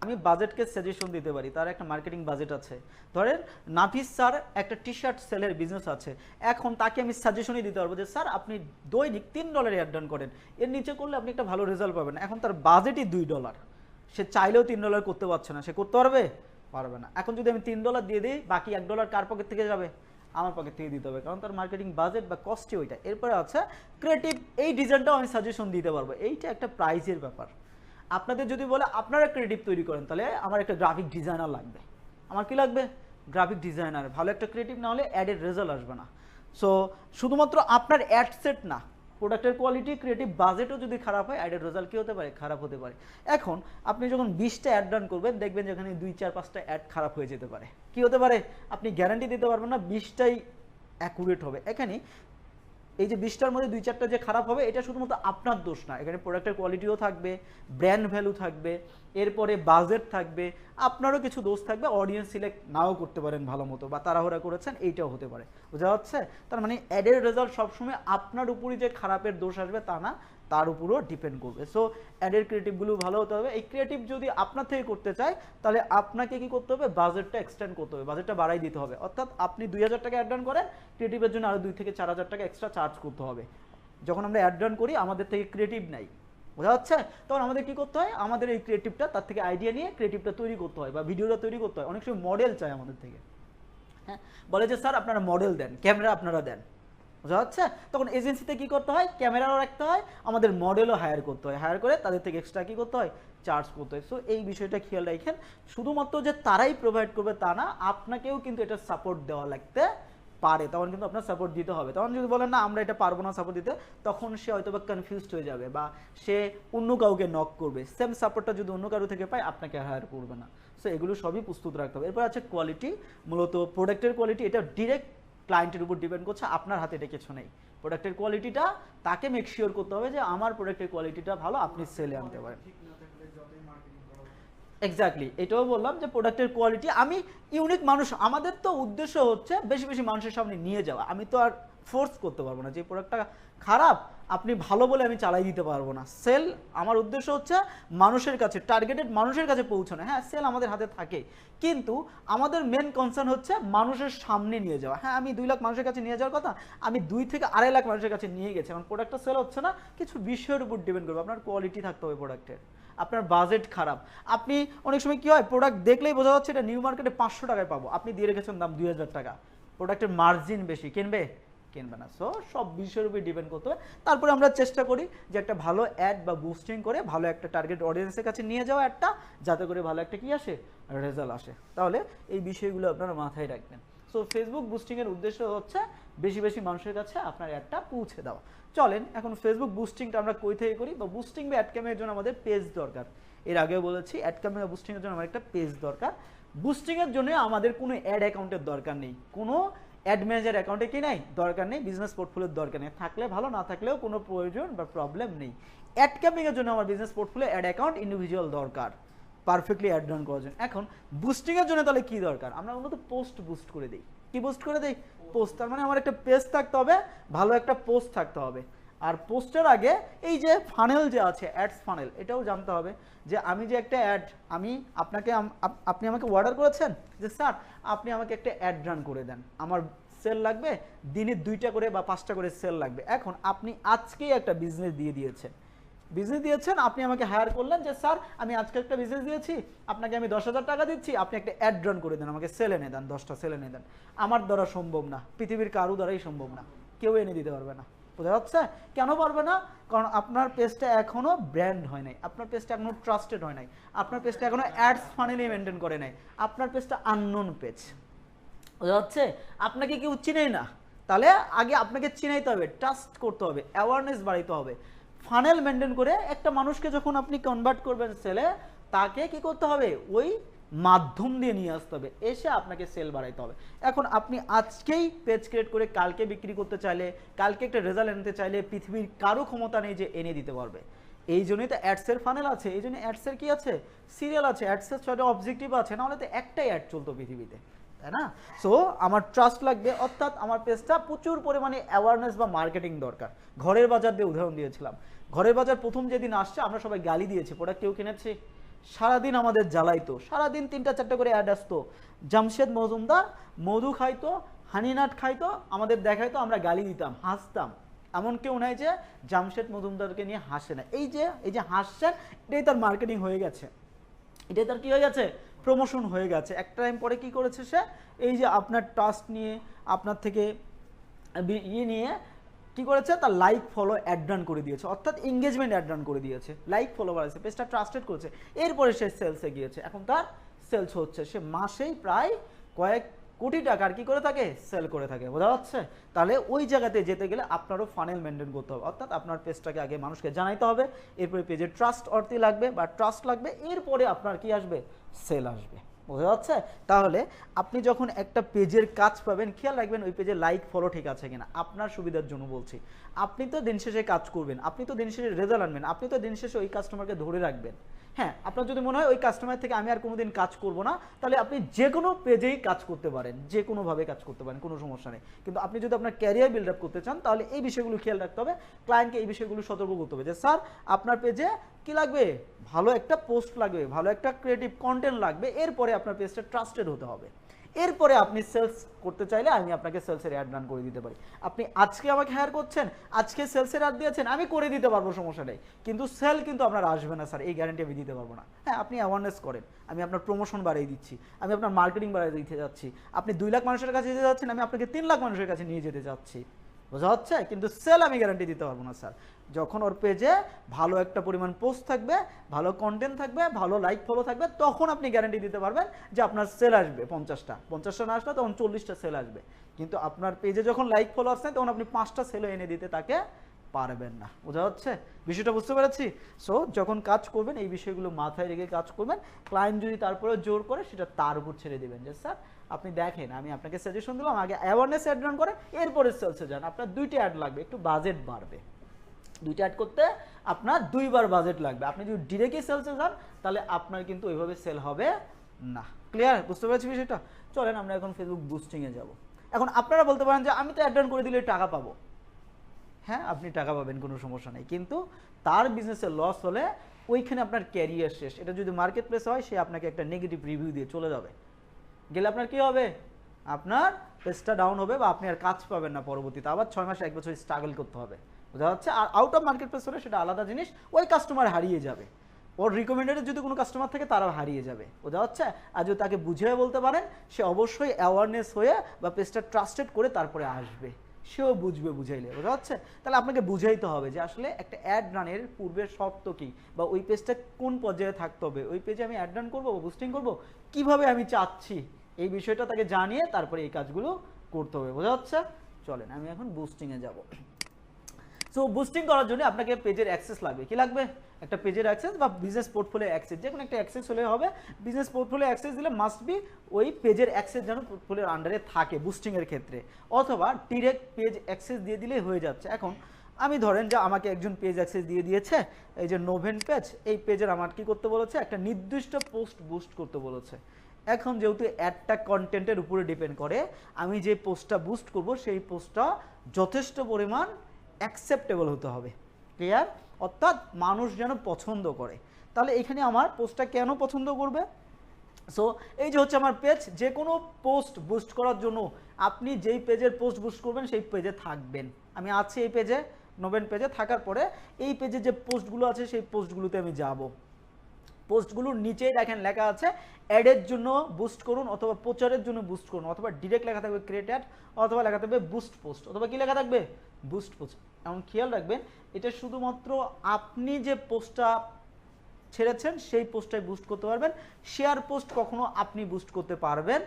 আমি বাজেটকে সাজেশন দিতে পারি, তার একটা মার্কেটিং বাজেট আছে। ধরেন নাফিস স্যার একটা টি শার্ট সেলের বিজনেস আছে, এখন তাকে আমি সাজেশনই দিতে পারবো যে স্যার আপনি দৈনিক $3 অ্যাড রান করেন, এর নিচে করলে আপনি একটা ভালো রেজাল্ট পাবেন। এখন তার বাজেটই $2, সে চাইলেও $3 করতে পারছে না, সে করতে পারবে না। এখন যদি আমি $3 দিয়ে দিই, বাকি $1 কার পকেট থেকে যাবে? আমার পকেট থেকে দিতে হবে, কারণ তার মার্কেটিং বাজেট বা কস্টই ওইটা। এরপরে আছে ক্রিয়েটিভ, এই ডিজাইনটাও আমি সাজেশন দিতে পারবো, এইটা একটা প্রাইসের ব্যাপার। আপনাদের যদি বলে আপনারা ক্রিয়েটিভ তৈরি করেন, তাহলে আমার একটা গ্রাফিক ডিজাইনার লাগবে। আমার কি লাগবে? Graphic designer. ভালো একটা ক্রিয়েটিভ না হলে অ্যাডের রেজাল্ট আসবে না। সো শুধুমাত্র আপনার অ্যাড সেট না, প্রোডাক্টের কোয়ালিটি, ক্রিয়েটিভ বাজেটও যদি খারাপ হয়, অ্যাডের রেজাল্ট কী হতে পারে? খারাপ হতে পারে। এখন আপনি যখন 20টা অ্যাড রান করবেন, দেখবেন যেখানে 2, 4, 5টা অ্যাড খারাপ হয়ে যেতে পারে। কি হতে পারে? আপনি গ্যারান্টি দিতে পারবেন না 20টাই অ্যাকুরেট হবে। এখানে এই যে 20টার মধ্যে 2, 4টা যে খারাপ হবে, এটা শুধুমাত্র আপনার দোষ না। এখানে প্রোডাক্টের কোয়ালিটিও থাকবে, ব্র্যান্ড ভ্যালু থাকবে, এরপরে বাজেট থাকবে, আপনারও কিছু দোষ থাকবে, অডিয়েন্স সিলেক্ট নাও করতে পারেন ভালো মতো, বা তাড়াহুড়া করেছেন, এইটাও হতে পারে। বোঝা যাচ্ছে? তার মানে অ্যাডের রেজাল্ট সবসময় আপনার উপরই যে খারাপের দোষ আসবে তা না, তার উপরও ডিপেন্ড করবে। সো অ্যাডের ক্রিয়েটিভগুলো ভালো হতে হবে। এই ক্রিয়েটিভ যদি আপনার থেকে করতে চায়, তাহলে আপনাকে কি করতে হবে? বাজেটটা এক্সটেন্ড করতে হবে, বাজেটটা বাড়াই দিতে হবে। অর্থাৎ আপনি 2000 টাকা অ্যাড রান করেন, ক্রিয়েটিভের জন্য আরও 2 থেকে 4000 টাকা এক্সট্রা চার্জ করতে হবে। যখন আমরা অ্যাড রান করি, আমাদের থেকে ক্রিয়েটিভ নাই, বোঝা যাচ্ছে? তখন আমাদের কি করতে হয়? আমাদের এই ক্রিয়েটিভটা, তার থেকে আইডিয়া নিয়ে ক্রিয়েটিভটা তৈরি করতে হয়, বা ভিডিওটা তৈরি করতে হয়। অনেক সময় মডেল চায় আমাদের থেকে, হ্যাঁ, বলে যে স্যার আপনারা মডেল দেন, ক্যামেরা আপনারা দেন, বোঝা যাচ্ছে? তখন এজেন্সিতে কি করতে হয়? ক্যামেরাও রাখতে হয়, আমাদের মডেলও হায়ার করতে হয়, হায়ার করে তাদের থেকে এক্সট্রা কি করতে হয়? চার্জ করতে হয়। সো এই বিষয়টা খেয়াল রাখেন। শুধুমাত্র যে তারাই প্রোভাইড করবে তা না, আপনাকেও কিন্তু এটা সাপোর্ট দেওয়া লাগতে পারে। তখন কিন্তু আপনার সাপোর্ট দিতে হবে। তখন যদি বলেন না আমরা এটা পারবো না সাপোর্ট দিতে, তখন সে হয়তো বা কনফিউজড হয়ে যাবে, বা সে অন্য কাউকে নক করবে। সেম সাপোর্টটা যদি অন্য কারো থেকে পায়, আপনাকে হায়ার করবে না। সো এগুলো সবই প্রস্তুত রাখতে হবে। এরপর আছে কোয়ালিটি, মূলত প্রোডাক্টের কোয়ালিটি। এটা ডিরেক্ট ক্লায়েন্টের উপর ডিপেন্ড করছে, আপনার হাতে এটা কিছু নেই। প্রোডাক্টের কোয়ালিটিটা তাকে মেক শিওর করতে হবে যে আমার প্রোডাক্টের কোয়ালিটিটা ভালো, আপনি সেলে আনতে পারেন। এক্স্যাক্টলি, এটাও বললাম যে প্রোডাক্টের কোয়ালিটি। আমি ইউনিক মানুষ, আমাদের তো উদ্দেশ্য হচ্ছে বেশি বেশি মানুষের সামনে নিয়ে যাওয়া। আমি তো আর ফোর্স করতে পারবো না যে প্রোডাক্টটা খারাপ আপনি ভালো বলে আমি চালাই দিতে পারবো না। সেল আমার উদ্দেশ্য হচ্ছে মানুষের কাছে, টার্গেটেড মানুষের কাছে পৌঁছানো। হ্যাঁ, সেল আমাদের হাতে থাকে, কিন্তু আমাদের মেন কনসার্ন হচ্ছে মানুষের সামনে নিয়ে যাওয়া। হ্যাঁ, আমি 2 লাখ মানুষের কাছে নিয়ে যাওয়ার কথা, আমি 2 থেকে 2.5 লাখ মানুষের কাছে নিয়ে গেছি। এখন প্রোডাক্টটা সেল হচ্ছে না, কিছু বিষয়ের উপর ডিপেন্ড করবে। আপনার কোয়ালিটি থাকতে হবে প্রোডাক্টের, আপনার বাজেট খারাপ। আপনি অনেক সময় কি হয়, প্রোডাক্ট দেখলেই বোঝা যাচ্ছে এটা নিউ মার্কেটে 500 টাকায় পাবো, আপনি দিয়ে রেখেছেন দাম 2000 টাকা, প্রোডাক্টের মার্জিন বেশি, কিনবে না। সো সব বিষয়ের উপর ডিপেন্ড করতে হবে। তারপরে আমরা চেষ্টা করি যে একটা ভালো অ্যাড বা বুস্টিং করে ভালো একটা টার্গেট অডিয়েন্সের কাছে নিয়ে যাওয়া একটা, যাতে করে ভালো একটা কি আসে, রেজাল্ট আসে। তাহলে এই বিষয়গুলো আপনারা মাথায় রাখবেন। সো ফেসবুক বুস্টিংয়ের উদ্দেশ্য হচ্ছে বেশি বেশি মানুষের কাছে আপনার অ্যাডটা পৌঁছে দেওয়া। চলেন এখন ফেসবুক বুস্টিংটা আমরা কই থেকে করি, বা বুস্টিং বা অ্যাড ক্যাম্পেইনের জন্য আমাদের পেজ দরকার। এর আগেও বলেছি অ্যাড ক্যাম্পেইন বা বুস্টিংয়ের জন্য আমার একটা পেজ দরকার। বুস্টিংয়ের জন্য আমাদের কোনো অ্যাড অ্যাকাউন্টের দরকার নেই, কোনো অ্যাড ম্যানেজার অ্যাকাউন্টে কি নাই দরকার নেই, বিজনেস পোর্টফোলিওর দরকার নেই। থাকলে ভালো, না থাকলেও কোনো প্রয়োজন বা প্রবলেম নেই। অ্যাড ক্যাম্পেইনের জন্য আমার business portfolio ad account individual দরকার পারফেক্টলি অ্যাড রান করার জন্য। এখন বুস্টিংয়ের জন্য তাহলে কি দরকার? আমরা মূলত পোস্ট বুস্ট করে দিই। কি বুস্ট করে দেই? পোস্ট। তার মানে আমার একটা পেজ থাকতে হবে, ভালো একটা পোস্ট থাকতে হবে। আর পোস্টের আগে এই যে ফানেল যে আছে, অ্যাডস ফানেল, এটাও জানতে হবে যে আমি যে একটা অ্যাড, আমি আপনাকে আপনি আমাকে অর্ডার করেছেন যে স্যার আপনি আমাকে একটা অ্যাড রান করে দেন, আমার সেল লাগবে দিনে 2টা করে বা 5টা করে সেল লাগবে। এখন আপনি আজকেই একটা বিজনেস দিয়েছেন, আপনি আমাকে হায়ার করলেন যে স্যার আমি আজকে একটা বিজনেস দিয়েছি, আপনাকে আমি 10,000 টাকা দিচ্ছি, আপনি একটা অ্যাড রান করে দেন, আমাকে সেল এনে দেন, 10টা সেল এনে দেন। আমার দ্বারা সম্ভব না, পৃথিবীর কারো দ্বারাই সম্ভব না, কেউ এনে দিতে পারবে না। বোঝা যাচ্ছে? কেন পারবে না? কারণ আপনার পেজটা এখনো ব্র্যান্ড হয় নাই, আপনার পেজটা এখনো ট্রাস্টেড হয় নাই, আপনার পেজটা এখনো অ্যাডস ফানেলি মেনটেন করে নাই, আপনার পেজটা আননোন পেজ। বোঝা যাচ্ছে? আপনাকে কেউ চিনেই না, তাহলে আগে আপনাকে চিনাইতে হবে, ট্রাস্ট করতে হবে, অ্যাওয়ারনেস বাড়াইতে হবে। ফানেল মেনটেন করে একটা মানুষকে যখন আপনি কনভার্ট করবেন সেলে, তাকে কি করতে হবে? ওই মাধ্যম দিয়ে নিয়ে আসতে হবে, এসে আপনাকে সেল বাড়াইতে হবে। এখন আপনি আজকেই পেজ ক্রিয়েট করে কালকে বিক্রি করতে চাইলে, কালকে একটা রেজাল্ট আনতে চাইলে পৃথিবীর কারো ক্ষমতা নেই যে এনে দিতে পারবে। এই জন্যই তো অ্যাডসের ফানেল আছে, এই জন্য অ্যাডসের কি আছে, সিরিয়াল আছে, অ্যাডসের 6টা অবজেক্টিভ আছে, নাহলে তো একটাই অ্যাড চলতো পৃথিবীতে, তাই না? সো আমার ট্রাস্ট লাগবে, অর্থাৎ আমার পেজটা প্রচুর পরিমাণে অ্যাওয়ারনেস বা মার্কেটিং দরকার। ঘরের বাজার দিয়ে উদাহরণ দিয়েছিলাম, ঘরের বাজার প্রথম যেদিন আসছে আমরা সবাই গালি দিয়েছি, প্রোডাক্ট কেউ কিনেছি, সারাদিন আমাদের জ্বালাইতো, সারাদিন 3টা-4টা করে অ্যাড আসতো, জামশেদ মজুমদার মধু খাইতো, হানিনাট খাইতো, আমাদের দেখাইতো, আমরা গালি দিতাম, হাসতাম। এমন কেউ নাই যে জামশেদ মজুমদারকে নিয়ে হাসে না। এই যে হাসছেন, এটাই তার মার্কেটিং হয়ে গেছে, এটাই তার কি হয়ে গেছে, প্রমোশন হয়ে গেছে। একটা টাইম পরে কি করেছে সে, এই যে আপনার ট্রাস্ট নিয়ে, আপনার থেকে নিয়ে কি করেছে, তার লাইক ফলো অ্যাড রান করে দিয়েছে, অর্থাৎ এঙ্গেজমেন্ট অ্যাড রান করে দিয়েছে, লাইক ফলো বাড়াচ্ছে, পেজটা ট্রাস্টেড করেছে, এরপরে সে সেলসে গিয়েছে, এখন তার সেলস হচ্ছে, সে মাসেই প্রায় কয়েক কোটি টাকার কি করে থাকে, সেল করে থাকে। বোঝা যাচ্ছে? তাহলে ওই জায়গাতে যেতে গেলে আপনারও ফানেল মেনটেন করতে হবে, অর্থাৎ আপনার পেজটাকে আগে মানুষকে জানাইতে হবে, এরপরে পেজের ট্রাস্ট অর্থী লাগবে বা ট্রাস্ট লাগবে, এরপরে আপনার কি আসবে, সেল আসবে। বোঝা যাচ্ছে? তাহলে আপনি যখন একটা পেজের কাজ পাবেন, খেয়াল রাখবেন ওই পেজে লাইক ফলো ঠিক আছে কিনা। আপনার সুবিধার জন্য বলছি, আপনি তো দিন শেষে কাজ করবেন, আপনি তো দিন শেষে রেজাল্ট আনবেন, আপনি তো দিন শেষে ওই কাস্টমারকে ধরে রাখবেন। হ্যাঁ, আপনার যদি মনে হয় ওই কাস্টমার থেকে আমি আর কোনোদিন কাজ করব না, তাহলে আপনি যে কোনো পেজেই কাজ করতে পারেন, যে কোনোভাবে কাজ করতে পারেন, কোনো সমস্যা নেই। কিন্তু আপনি যদি আপনার ক্যারিয়ার বিল্ড আপ করতে চান, তাহলে এই বিষয়গুলো খেয়াল রাখতে হবে, ক্লায়েন্টকে এই বিষয়গুলো সতর্ক করতে হবে যে স্যার আপনার পেজে কি লাগবে, ভালো একটা পোস্ট লাগবে, ভালো একটা ক্রিয়েটিভ কন্টেন্ট লাগবে, এরপরে আপনার পেজটা ট্রাস্টেড হতে হবে। এরপরে আপনি সেলস করতে চাইলে আমি আপনাকে সেলসের অ্যাড রান করে দিতে পারি। আপনি আজকে আমাকে হায়ার করছেন, আজকে সেলসের অ্যাড দিয়েছেন, আমি করে দিতে পারবো, সমস্যা নেই, কিন্তু সেল কিন্তু আপনার আসবে না স্যার, এই গ্যারান্টি আমি দিতে পারবো না। হ্যাঁ, আপনি অ্যাওয়ারনেস করেন, আমি আপনার প্রমোশন বাড়িয়ে দিচ্ছি, আমি আপনার মার্কেটিং বাড়িয়ে দিতে যাচ্ছি, আপনি 2 লাখ মানুষের কাছে যেতে যাচ্ছেন, আমি আপনাকে 3 লাখ মানুষের কাছে নিয়ে যেতে যাচ্ছি। বোঝা হচ্ছে? কিন্তু সেল আমি গ্যারান্টি দিতে পারবো না স্যার। যখন ওর পেজে ভালো একটা পরিমাণ পোস্ট থাকবে, ভালো কন্টেন্ট থাকবে, ভালো লাইক ফলো থাকবে, তখন আপনি গ্যারান্টি দিতে পারবেন যে আপনার সেল আসবে 50টা না আসলে তখন 40টা সেল আসবে। কিন্তু আপনার পেজে যখন লাইক ফলো আসছে তখন আপনি 5টা সেলও এনে দিতে তাকে পারবেন না। বোঝা যাচ্ছে? বিষয়টা বুঝতে পেরেছি? সো যখন কাজ করবেন এই বিষয়গুলো মাথায় রেখে কাজ করবেন। ক্লায়েন্ট যদি তারপরে জোর করে, সেটা তার উপর ছেড়ে দেবেন যে স্যার আপনি দেখেন, আমি আপনাকে সাজেশন দিলাম, আগে অ্যাওয়ারনেস অ্যাড রান করে এরপরে সেলসে যান। আপনার 2টা অ্যাড লাগবে, একটু বাজেট বাড়বে, 2টা অ্যাড করতে আপনার 2বার বাজেট লাগবে। আপনি যদি ডিরেক্টলি সেলসে যান তাহলে আপনার কিন্তু ওইভাবে সেল হবে না। ক্লিয়ার? বুঝতে পেরেছি বিষয়টা? চলেন আমরা এখন ফেসবুক বুস্টিংয়ে যাব। এখন আপনারা বলতে পারেন যে আমি তো অ্যাড রান করে দিলে টাকা পাবো। হ্যাঁ, আপনি টাকা পাবেন, কোনো সমস্যা নেই, কিন্তু তার বিজনেসে লস হলে ওইখানে আপনার ক্যারিয়ার শেষ। এটা যদি মার্কেট প্লেস হয়, সে আপনাকে একটা নেগেটিভ রিভিউ দিয়ে চলে যাবে, গেলে আপনার কি হবে, আপনার পেজটা ডাউন হবে বা আপনি আর কাজ পাবেন না, পরবর্তীতে আবার 6 মাস 1 বছর স্ট্রাগল করতে হবে। বোঝা যাচ্ছে? আর আউট অফ মার্কেট প্লেস হলে সেটা আলাদা জিনিস, ওই কাস্টমার হারিয়ে যাবে, ওর রিকমেন্ডেড যদি কোনো কাস্টমার থাকে তারাও হারিয়ে যাবে। বোঝা যাচ্ছে? আর যদি তাকে বুঝিয়ে বলতে পারেন, সে অবশ্যই অ্যাওয়ারনেস হয়ে বা পেজটা ট্রাস্টেড করে তারপরে আসবে, সেও বুঝবে বুঝাইলে। বোঝা যাচ্ছে? তাহলে আপনাকে বুঝাইতে হবে যে আসলে একটা অ্যাড রানের পূর্বের শর্ত কী, বা ওই পেজটা কোন পর্যায়ে থাকতে হবে, ওই পেজে আমি অ্যাড রান করবো বা বুস্টিং করবো, কীভাবে আমি চাচ্ছি, এই বিষয়টা তাকে জানিয়ে তারপরে এই কাজগুলো করতে হবে। বোঝা যাচ্ছে? চলেন আমি এখন বুস্টিংয়ে যাব। সো বুস্টিং করার জন্য আপনাকে পেজের অ্যাক্সেস লাগবে। কি লাগবে? একটা পেজের অ্যাক্সেস বা বিজনেস পোর্টফোলিও অ্যাক্সেস, যে কোনো একটা অ্যাক্সেস হলে হবে। বিজনেস পোর্টফোলিও অ্যাক্সেস দিলে মাস্ট বি ওই পেজের অ্যাক্সেস যেন পোর্টফোলিওর আন্ডারে থাকে বুস্টিংয়ের ক্ষেত্রে, অথবা ডিরেক্ট পেজ অ্যাক্সেস দিয়ে দিলেই হয়ে যাচ্ছে। এখন আমি ধরেন যে আমাকে একজন পেজ অ্যাক্সেস দিয়ে দিয়েছে, এই যে নোভেন পেজ, এই পেজের আমার কি করতে বলেছে, একটা নির্দিষ্ট পোস্ট বুস্ট করতে বলেছে। এখন যেহেতু অ্যাডটা কন্টেন্টের উপরে ডিপেন্ড করে, আমি যে পোস্টটা বুস্ট করব সেই পোস্টটা যথেষ্ট পরিমাণ অ্যাকসেপ্টেবল হতে হবে। ক্লিয়ার? অর্থাৎ মানুষ যেন পছন্দ করে। তাহলে এখানে আমার পোস্টটা কেন পছন্দ করবে? সো এই যে হচ্ছে আমার পেজ, যে কোনো পোস্ট বুস্ট করার জন্য আপনি যেই পেজের পোস্ট বুস্ট করবেন সেই পেজে থাকবেন। আমি আছি এই পেজে, নোভেন পেজে থাকার পরে এই পেজে যে পোস্টগুলো আছে সেই পোস্টগুলোতে আমি যাব। পোস্টগুলোর নিচেই দেখেন লেখা আছে অ্যাডের জন্য বুস্ট করুন, অথবা প্রচারের জন্য বুস্ট করুন, অথবা ডিরেক্ট লেখা থাকবে ক্রিয়েট অ্যাড, অথবা লেখা থাকবে বুস্ট পোস্ট, অথবা কি লেখা থাকবে, বুস্ট পোস্ট। এমন খেয়াল রাখবেন, এটা শুধুমাত্র আপনি যে পোস্টটা ছেড়েছেন সেই পোস্টটাই বুস্ট করতে পারবেন, শেয়ার পোস্ট কখনো আপনি বুস্ট করতে পারবেন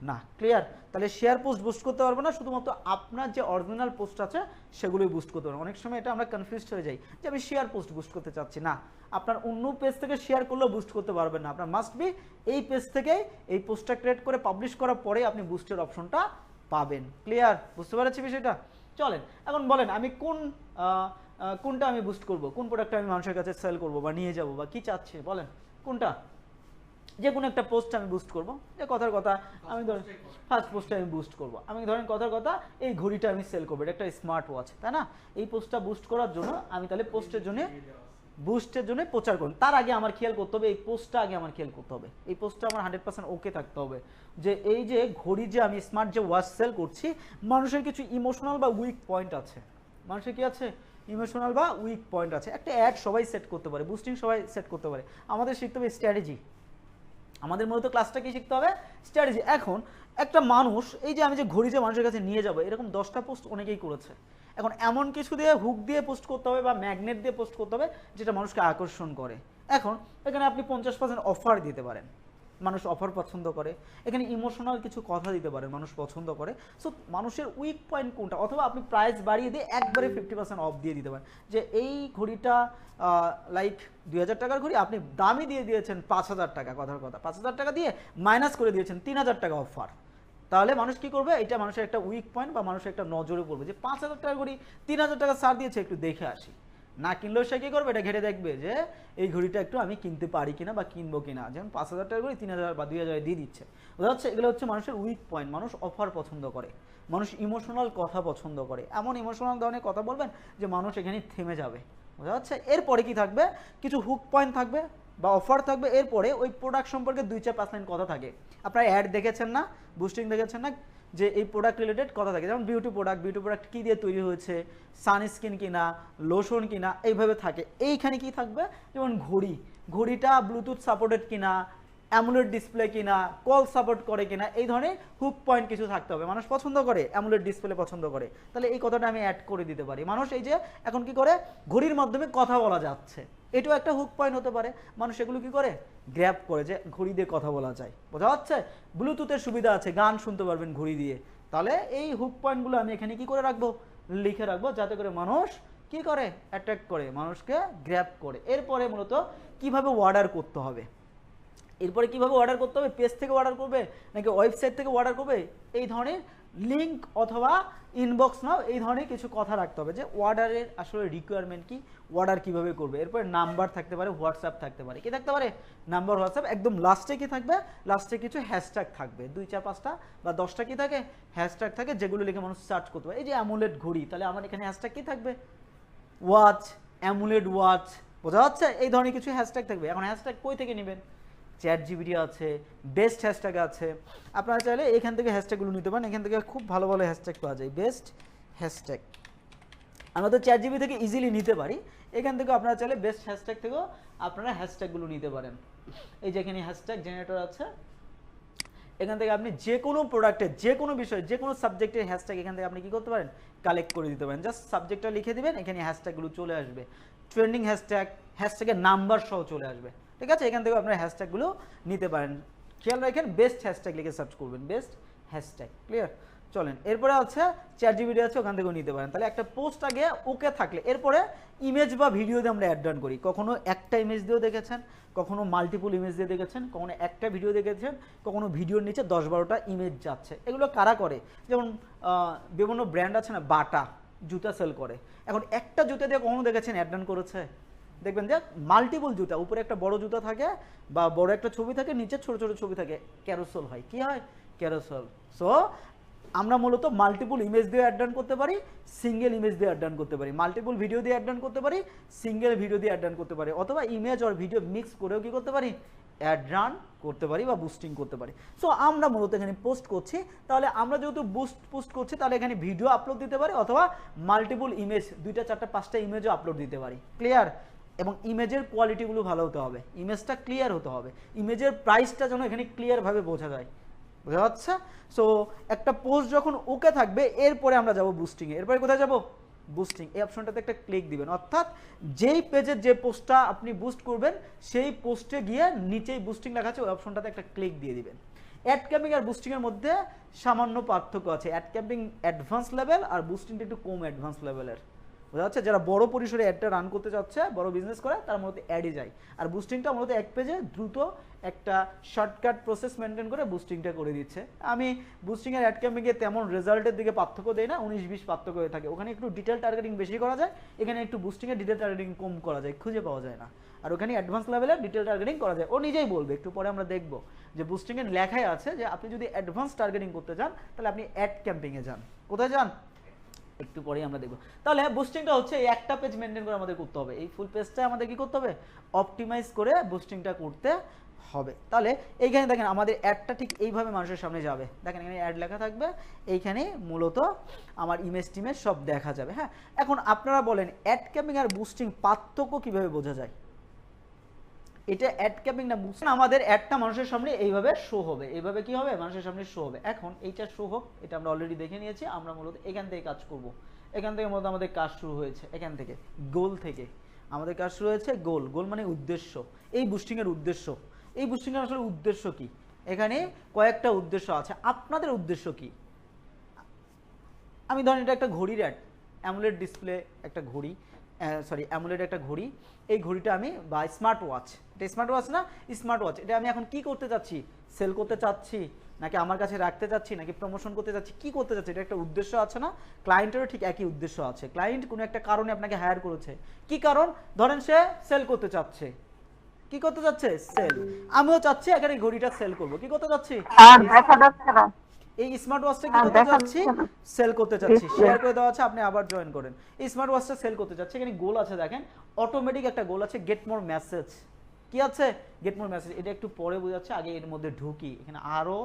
না। ক্লিয়ার? তাহলে শেয়ার পোস্ট বুস্ট করতে পারবো না, শুধুমাত্র আপনার যে অরিজিনাল পোস্ট আছে সেগুলোই বুস্ট করতে পারবো। অনেক সময় এটা আমরা কনফিউজড হয়ে যাই যে আমি শেয়ার পোস্ট বুস্ট করতে চাচ্ছি না, আপনার অন্য পেজ থেকে শেয়ার করলেও বুস্ট করতে পারবেন না, আপনার মাস্ট বি এই পেজ থেকেই এই পোস্টটা ক্রিয়েট করে পাবলিশ করার পরে আপনি বুস্টের অপশনটা পাবেন। ক্লিয়ার? বুঝতে পারছি বিষয়টা? চলেন এখন বলেন আমি কোনটা আমি বুস্ট করব, কোন প্রোডাক্টটা আমি মানুষের কাছে সেল করব বা নিয়ে যাব, বা কি চাচ্ছি বলেন কোনটা? যে কোনো একটা পোস্ট আমি বুস্ট করব, যে কথার কথা আমি ধরেন ফার্স্ট পোস্টে আমি বুস্ট করব, আমি ধরেন কথার কথা এই ঘড়িটা আমি সেল করবো, এটা একটা স্মার্ট ওয়াচ, তাই না? এই পোস্টটা বুস্ট করার জন্য আমি তাহলে পোস্টের জন্য প্রচার করুন। তার আগে আমার খেয়াল করতে হবে, এই পোস্টটা আগে আমার খেয়াল করতে হবে, এই পোস্টটা আমার 100% ওকে থাকতে হবে, যে এই যে ঘড়ি যে আমি স্মার্ট যে ওয়াচ সেল করছি, মানুষের কিছু ইমোশনাল বা উইক পয়েন্ট আছে, মানুষের কি আছে, ইমোশনাল বা উইক পয়েন্ট আছে। একটা অ্যাড সবাই সেট করতে পারে, বুস্টিং সবাই সেট করতে পারে, আমাদের শিখতে হবে স্ট্র্যাটেজি। আমাদের মূলত ক্লাসটা কি শিখতে হবে, স্ট্র্যাটেজি। এখন একটা মানুষ, এই যে আমি যে ঘড়ি যে মানুষের কাছে নিয়ে যাবো, এরকম 10টা পোস্ট অনেকেই করেছে। এখন এমন কিছু দিয়ে হুক দিয়ে পোস্ট করতে হবে বা ম্যাগনেট দিয়ে পোস্ট করতে হবে যেটা মানুষকে আকর্ষণ করে। এখন এখানে আপনি 50% অফার দিতে পারেন, মানুষ অফার পছন্দ করে, এখানে ইমোশনাল কিছু কথা দিতে পারেন, মানুষ পছন্দ করে। সো মানুষের উইক পয়েন্ট কোনটা, অথবা আপনি প্রাইস বাড়িয়ে দিয়ে একবারে 50% অফ দিয়ে দিতে পারেন, যে এই ঘড়িটা লাইক 2000 টাকার ঘড়ি, আপনি দামই দিয়ে দিয়েছেন 5000 টাকা, কথার কথা 5000 টাকা দিয়ে মাইনাস করে দিয়েছেন 3000 টাকা অফার। তাহলে মানুষ কি করবে, এটা মানুষের একটা উইক পয়েন্ট বা মানুষের একটা নজরে পড়বে যে 5000 টাকা ঘড়ি 3000 টাকা ছাড় দিয়েছে, একটু দেখে আসি। না কিনলেও সে কী করবে, এটা ঘেটে দেখবে যে এই ঘড়িটা একটু আমি কিনতে পারি কিনা বা কিনবো কিনা। যেমন 5000 টাকা ঘড়ি 3000 বা 2000 দিয়ে দিচ্ছে, বোঝা যাচ্ছে? এগুলো হচ্ছে মানুষের উইক পয়েন্ট। মানুষ অফার পছন্দ করে, মানুষ ইমোশনাল কথা পছন্দ করে, এমন ইমোশনাল ধরনের কথা বলবেন যে মানুষ এখানে থেমে যাবে, বোঝা যাচ্ছে? এরপরে কি থাকবে, কিছু হুক পয়েন্ট থাকবে বা অফার থাকবে, এরপরে ওই প্রোডাক্ট সম্পর্কে 2-4-5 লাইন কথা থাকে। আপনারা অ্যাড দেখেছেন না, বুস্টিং দেখেছেন না, যে এই প্রোডাক্ট রিলেটেড কথা থাকে, যেমন বিউটি প্রোডাক্ট কী দিয়ে তৈরি হয়েছে, সানস্ক্রিন কিনা, লোশন কিনা, এইভাবে থাকে। এইখানে কি থাকবে, যেমন ঘড়িটা ব্লুটুথ সাপোর্টেড কিনা, অ্যামুলেট ডিসপ্লে কিনা, কল সাপোর্ট করে কিনা, এই ধরনের হুক পয়েন্ট কিছু থাকতে হবে। মানুষ পছন্দ করে, অ্যামুলেট ডিসপ্লে পছন্দ করে, তাহলে এই কথাটা আমি অ্যাড করে দিতে পারি। মানুষ এই যে এখন কি করে, ঘড়ির মাধ্যমে কথা বলা যাচ্ছে, এটাও একটা হুক পয়েন্ট হতে পারে। মানুষ এগুলো কি করে, গ্র্যাব করে, যে ঘড়ি দিয়ে কথা বলা যায়, বোঝা যাচ্ছে? ব্লুটুথের সুবিধা আছে, গান শুনতে পারবেন ঘড়ি দিয়ে। তাহলে এই হুক পয়েন্টগুলো আমি এখানে কি করে রাখবো, লিখে রাখবো, যাতে করে মানুষ কি করে, অ্যাট্রাক্ট করে, মানুষকে গ্র্যাব করে। এরপরে মূলত কিভাবে অর্ডার করতে হবে, পেজ থেকে অর্ডার করবে নাকি ওয়েবসাইট থেকে অর্ডার করবে, এই ধরনের লিঙ্ক অথবা ইনবক্স নাও, এই ধরনের কিছু কথা রাখতে হবে, যে অর্ডারের আসলে রিকোয়ারমেন্ট কি, অর্ডার কিভাবে করবে। এরপরে নাম্বার থাকতে পারে, হোয়াটসঅ্যাপ থাকতে পারে, কি থাকতে পারে, নাম্বার, হোয়াটসঅ্যাপ। একদম লাস্টে কি থাকবে, লাস্টে কিছু হ্যাশট্যাগ থাকবে, 2-4-5টা বা 10টা কি থাকে, হ্যাশট্যাগ থাকে, যেগুলো লিখে মানুষ সার্চ করতে পারে। এই যে অ্যামুলেট ঘড়ি, তাহলে আমার এখানে হ্যাশট্যাগ কি থাকবে, ওয়াচ, অ্যামুলেট ওয়াচ, বোঝা যাচ্ছে? এই ধরনের কিছু হ্যাশট্যাগ থাকবে। এখন হ্যাশট্যাগ কই থেকে নেবেন, ChatGPT আছে, বেস্ট হ্যাশট্যাগ আছে, আপনারা চাইলে এখান থেকে হ্যাশট্যাগুলো নিতে পারেন। এখান থেকে খুব ভালো ভালো হ্যাশট্যাগ পাওয়া যায়, বেস্ট হ্যাশট্যাগ। আমরা তো ChatGPT থেকে ইজিলি নিতে পারি, এখান থেকে আপনারা চাইলে বেস্ট হ্যাশট্যাগ থেকেও আপনারা হ্যাশট্যাগুলো নিতে পারেন। এই যে এখানে হ্যাশট্যাগ জেনারেটর আছে, এখান থেকে আপনি যে কোনো প্রোডাক্টের, যে কোনো বিষয়, যে কোনো সাবজেক্টের হ্যাশট্যাগ এখান থেকে আপনি কি করতে পারেন, কালেক্ট করে দিতে পারেন। জাস্ট সাবজেক্টটা লিখে দিবেন, এখানে হ্যাশট্যাগুলো চলে আসবে, ট্রেন্ডিং হ্যাশট্যাগের নাম্বার সহ চলে আসবে, ঠিক আছে? এখান থেকে আপনার হ্যাশট্যাগুলো নিতে পারেন। খেয়াল রাখেন, বেস্ট হ্যাশট্যাগ লিখে সার্চ করবেন, বেস্ট হ্যাশট্যাগ, ক্লিয়ার? চলেন, এরপরে আছে ChatGPT আছে, ওখান থেকেও নিতে পারেন। তাহলে একটা পোস্ট আগে ওকে থাকলে এরপরে ইমেজ বা ভিডিও দিয়ে আমরা অ্যাড ডান করি। কখনো একটা ইমেজ দিয়েও দেখেছেন, কখনো মাল্টিপল ইমেজ দিয়ে দেখেছেন, কখনো একটা ভিডিও দেখেছেন, কখনো ভিডিওর নিচে 10-12টা ইমেজ যাচ্ছে। এগুলো কারা করে, যেমন বিভিন্ন ব্র্যান্ড আছে না, বাটা জুতা সেল করে, এখন একটা জুতা দিয়ে কখনো দেখেছেন অ্যাড ডান করেছে? দেখবেন যে মাল্টিপল জুতা, উপরে একটা বড় জুতা থাকে বা বড় একটা ছবি থাকে, নিচে ছোট ছোট ছবি থাকে, ক্যারোসেল হয়, কি হয়, ক্যারোসেল। সো আমরা মূলত মাল্টিপল ইমেজ দিয়ে অ্যাড ডান করতে পারি, সিঙ্গেল ইমেজ দিয়ে অ্যাড ডান করতে পারি, মাল্টিপল ভিডিও দিয়ে অ্যাড ডান করতে পারি, সিঙ্গেল ভিডিও দিয়ে অ্যাড ডান করতে পারি, অথবা ইমেজ আর ভিডিও মিক্স করেও কি করতে পারি, অ্যাড রান করতে পারি বা বুস্টিং করতে পারি। সো আমরা মূলত এখানে পোস্ট করছি, তাহলে আমরা যেহেতু পোস্ট করছি, তাহলে এখানে ভিডিও আপলোড দিতে পারি, অথবা মাল্টিপল ইমেজ 2টা 4টা 5টা ইমেজও আপলোড দিতে পারি, ক্লিয়ার? এবং ইমেজের কোয়ালিটিগুলো ভালো হতে হবে, ইমেজটা ক্লিয়ার হতে হবে, ইমেজের প্রাইসটা যেন এখানে ক্লিয়ারভাবে বোঝা যায়, বোঝা যাচ্ছে? সো একটা পোস্ট যখন ওকে থাকবে, এরপরে আমরা যাব বুস্টিংয়ে। এরপরে কোথায় যাব, বুস্টিং, এই অপশনটাতে একটা ক্লিক দিবেন, অর্থাৎ যেই পেজের যে পোস্টটা আপনি বুস্ট করবেন সেই পোস্টে গিয়ে নিচেই বুস্টিং লেখা আছে, ওই অপশনটাতে একটা ক্লিক দিয়ে দিবেন। অ্যাড ক্যাম্পিং আর বুস্টিংয়ের মধ্যে সামান্য পার্থক্য আছে, অ্যাড ক্যাম্পিং অ্যাডভান্স লেভেল আর বুস্টিংটা একটু কম অ্যাডভান্স লেভেলের, বোঝা যাচ্ছে? যারা বড় পরিসরে অ্যাডটা রান করতে চাচ্ছে, বড় বিজনেস করে, তার মধ্যে অ্যাডই যায়। আর বুস্টিংটা মূলত এক পেজে দ্রুত একটা শর্টকাট প্রসেস মেনটেন করে বুস্টিংটা করে দিচ্ছে। আমি বুস্টিংয়ের অ্যাড ক্যাম্পিংয়ে তেমন রেজাল্টের দিকে পার্থক্য দেই না, 19-20 পার্থক্য হয়ে থাকে। ওখানে একটু ডিটেল টার্গেটিং বেশি করা যায়, এখানে একটু বুস্টিংয়ের ডিটেল টার্গেটিং কম করা যায়, খুঁজে পাওয়া যায় না। আর ওখানে অ্যাডভান্স লেভেলের ডিটেল টার্গেটিং করা যায়, ও নিজেই বলবে, একটু পরে আমরা দেখব যে বুস্টিংয়ের লেখাই আছে যে আপনি যদি অ্যাডভান্স টার্গেটিং করতে চান, তাহলে আপনি অ্যাড ক্যাম্পিংয়ে যান। কোথায় যান, একটু পরেই আমরা দেখব। তাহলে বুস্টিংটা হচ্ছে এই একটা পেজ মেনটেন করে আমাদের করতে হবে, এই ফুল পেজটা আমাদের কি করতে হবে, অপটিমাইজ করে বুস্টিংটা করতে হবে। তাহলে এইখানে দেখেন আমাদের অ্যাডটা ঠিক এইভাবে মানুষের সামনে যাবে, দেখেন এখানে অ্যাড লেখা থাকবে, এইখানে মূলত আমার ইমেজ টিমেজ সব দেখা যাবে। হ্যাঁ, এখন আপনারা বলেন অ্যাড ক্যাম্পিং আর বুস্টিং পার্থক্য কিভাবে বোঝা যায়? এটা অ্যাড ক্যাম্পিং না বুস্টিং, আমাদের অ্যাডটা মানুষের সামনে এইভাবে শো হবে, এইভাবে কি হবে, মানুষের সামনে শো হবে। এখন এইটা শো হোক, এটা আমরা অলরেডি দেখে নিয়েছি, আমরা মূলত এখান থেকে কাজ করব। এখান থেকে মূলত আমাদের কাজ শুরু হয়েছে, এখান থেকে গোল থেকে আমাদের কাজ শুরু হয়েছে। গোল মানে উদ্দেশ্য, এই বুস্টিংয়ের উদ্দেশ্য, এই বুস্টিং এর আসলে উদ্দেশ্য কি? এখানে কয়েকটা উদ্দেশ্য আছে। আপনাদের উদ্দেশ্য কি? আমি ধরেন এটা একটা ঘড়ির অ্যাড, অ্যামোলেড ডিসপ্লে একটা ঘড়ি, সরি অ্যামোলেড একটা ঘড়ি। এই ঘড়িটা আমি বা স্মার্ট ওয়াচ, এটা স্মার্ট ওয়াচ না, স্মার্ট ওয়াচ, এটা আমি এখন কি করতে চাচ্ছি? সেল করতে চাচ্ছি, নাকি আমার কাছে রাখতে চাচ্ছি, নাকি প্রমোশন করতে চাচ্ছি, কি করতে চাচ্ছি? এটা একটা উদ্দেশ্য আছে না? ক্লায়েন্টেরও ঠিক একই উদ্দেশ্য আছে। ক্লায়েন্ট কোনো একটা কারণে আপনাকে হায়ার করেছে, কি কারণ? ধরেন সে সেল করতে চাচ্ছে। কি করতে চাচ্ছে? সেল। আমিও চাচ্ছি এখানে ঘড়িটা সেল করব। কি করতে চাচ্ছি? দেখা যাচ্ছে না। এই স্মার্ট ওয়াচটা কি করতে চাচ্ছি? সেল করতে চাচ্ছি। শেয়ার করে দেওয়া আছে, আপনি আবার জয়েন করেন। এই স্মার্ট ওয়াচটা সেল করতে চাচ্ছি। এখানে গোল আছে, দেখেন অটোমেটিক একটা গোল আছে, গেট মোর মেসেজ। কি আছে? Get more message. এটা একটু পরে বোঝাচ্ছে, আগে এর মধ্যে ঢুকি। এখানে আরো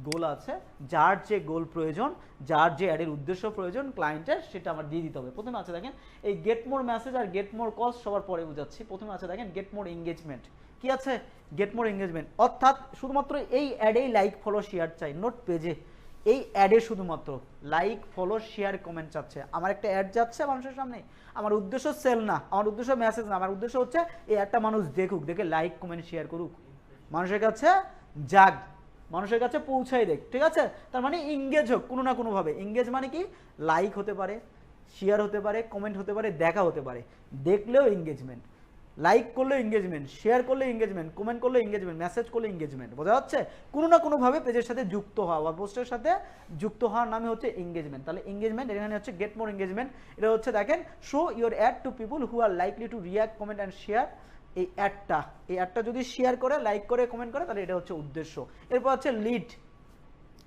গোল আছে, যার যে গোল প্রয়োজন, যার যে অ্যাডের উদ্দেশ্য প্রয়োজন ক্লায়েন্টের, সেটা আমার দিয়ে দিতে হবে। প্রথমে আছে দেখেন এই গেট মোর মেসেজ আর গেট মোর কলস, সবার পরে বোঝাচ্ছি। প্রথমে আছে দেখেন গেট মোর এঙ্গেজমেন্ট। কি আছে? গেট মোর এঙ্গেজমেন্ট, অর্থাৎ শুধুমাত্র এই অ্যাডেই লাইক ফলো শেয়ার চাই, নোট পেজে এই অ্যাডে শুধুমাত্র লাইক ফলো শেয়ার কমেন্ট চাচ্ছে। আমার একটা অ্যাড যাচ্ছে মানুষের সামনে, আমার উদ্দেশ্য সেল না, আমার উদ্দেশ্য মেসেজ না, আমার উদ্দেশ্য হচ্ছে এই একটা মানুষ দেখুক, দেখে লাইক কমেন্ট শেয়ার করুক, মানুষের কাছে যাক, মানুষের কাছে পৌঁছাই দেখ। ঠিক আছে? তার মানে ইংগেজ হোক কোনো না কোনোভাবে। ইংগেজ মানে কি? লাইক হতে পারে, শেয়ার হতে পারে, কমেন্ট হতে পারে, দেখা হতে পারে। দেখলেও এঙ্গেজমেন্ট, লাইক করলে এঙ্গেজমেন্ট, শেয়ার করলে এঙ্গেজমেন্ট, কমেন্ট করলে এঙ্গেজমেন্ট, মেসেজ করলে এঙ্গেজমেন্ট। বোঝা যাচ্ছে? কোনো না কোনোভাবে পেজের সাথে যুক্ত হওয়া বা পোস্টের সাথে যুক্ত হওয়ার নামে হচ্ছে এঙ্গেজমেন্ট। তাহলে এঙ্গেজমেন্ট এখানে হচ্ছে গেট মোর এঙ্গেজমেন্ট। এটা হচ্ছে দেখেন show your ad to people who are likely to react, comment and share. এই অ্যাডটা যদি শেয়ার করে, লাইক করে, কমেন্ট করে, তাহলে এটা হচ্ছে উদ্দেশ্য। এরপর হচ্ছে লিড।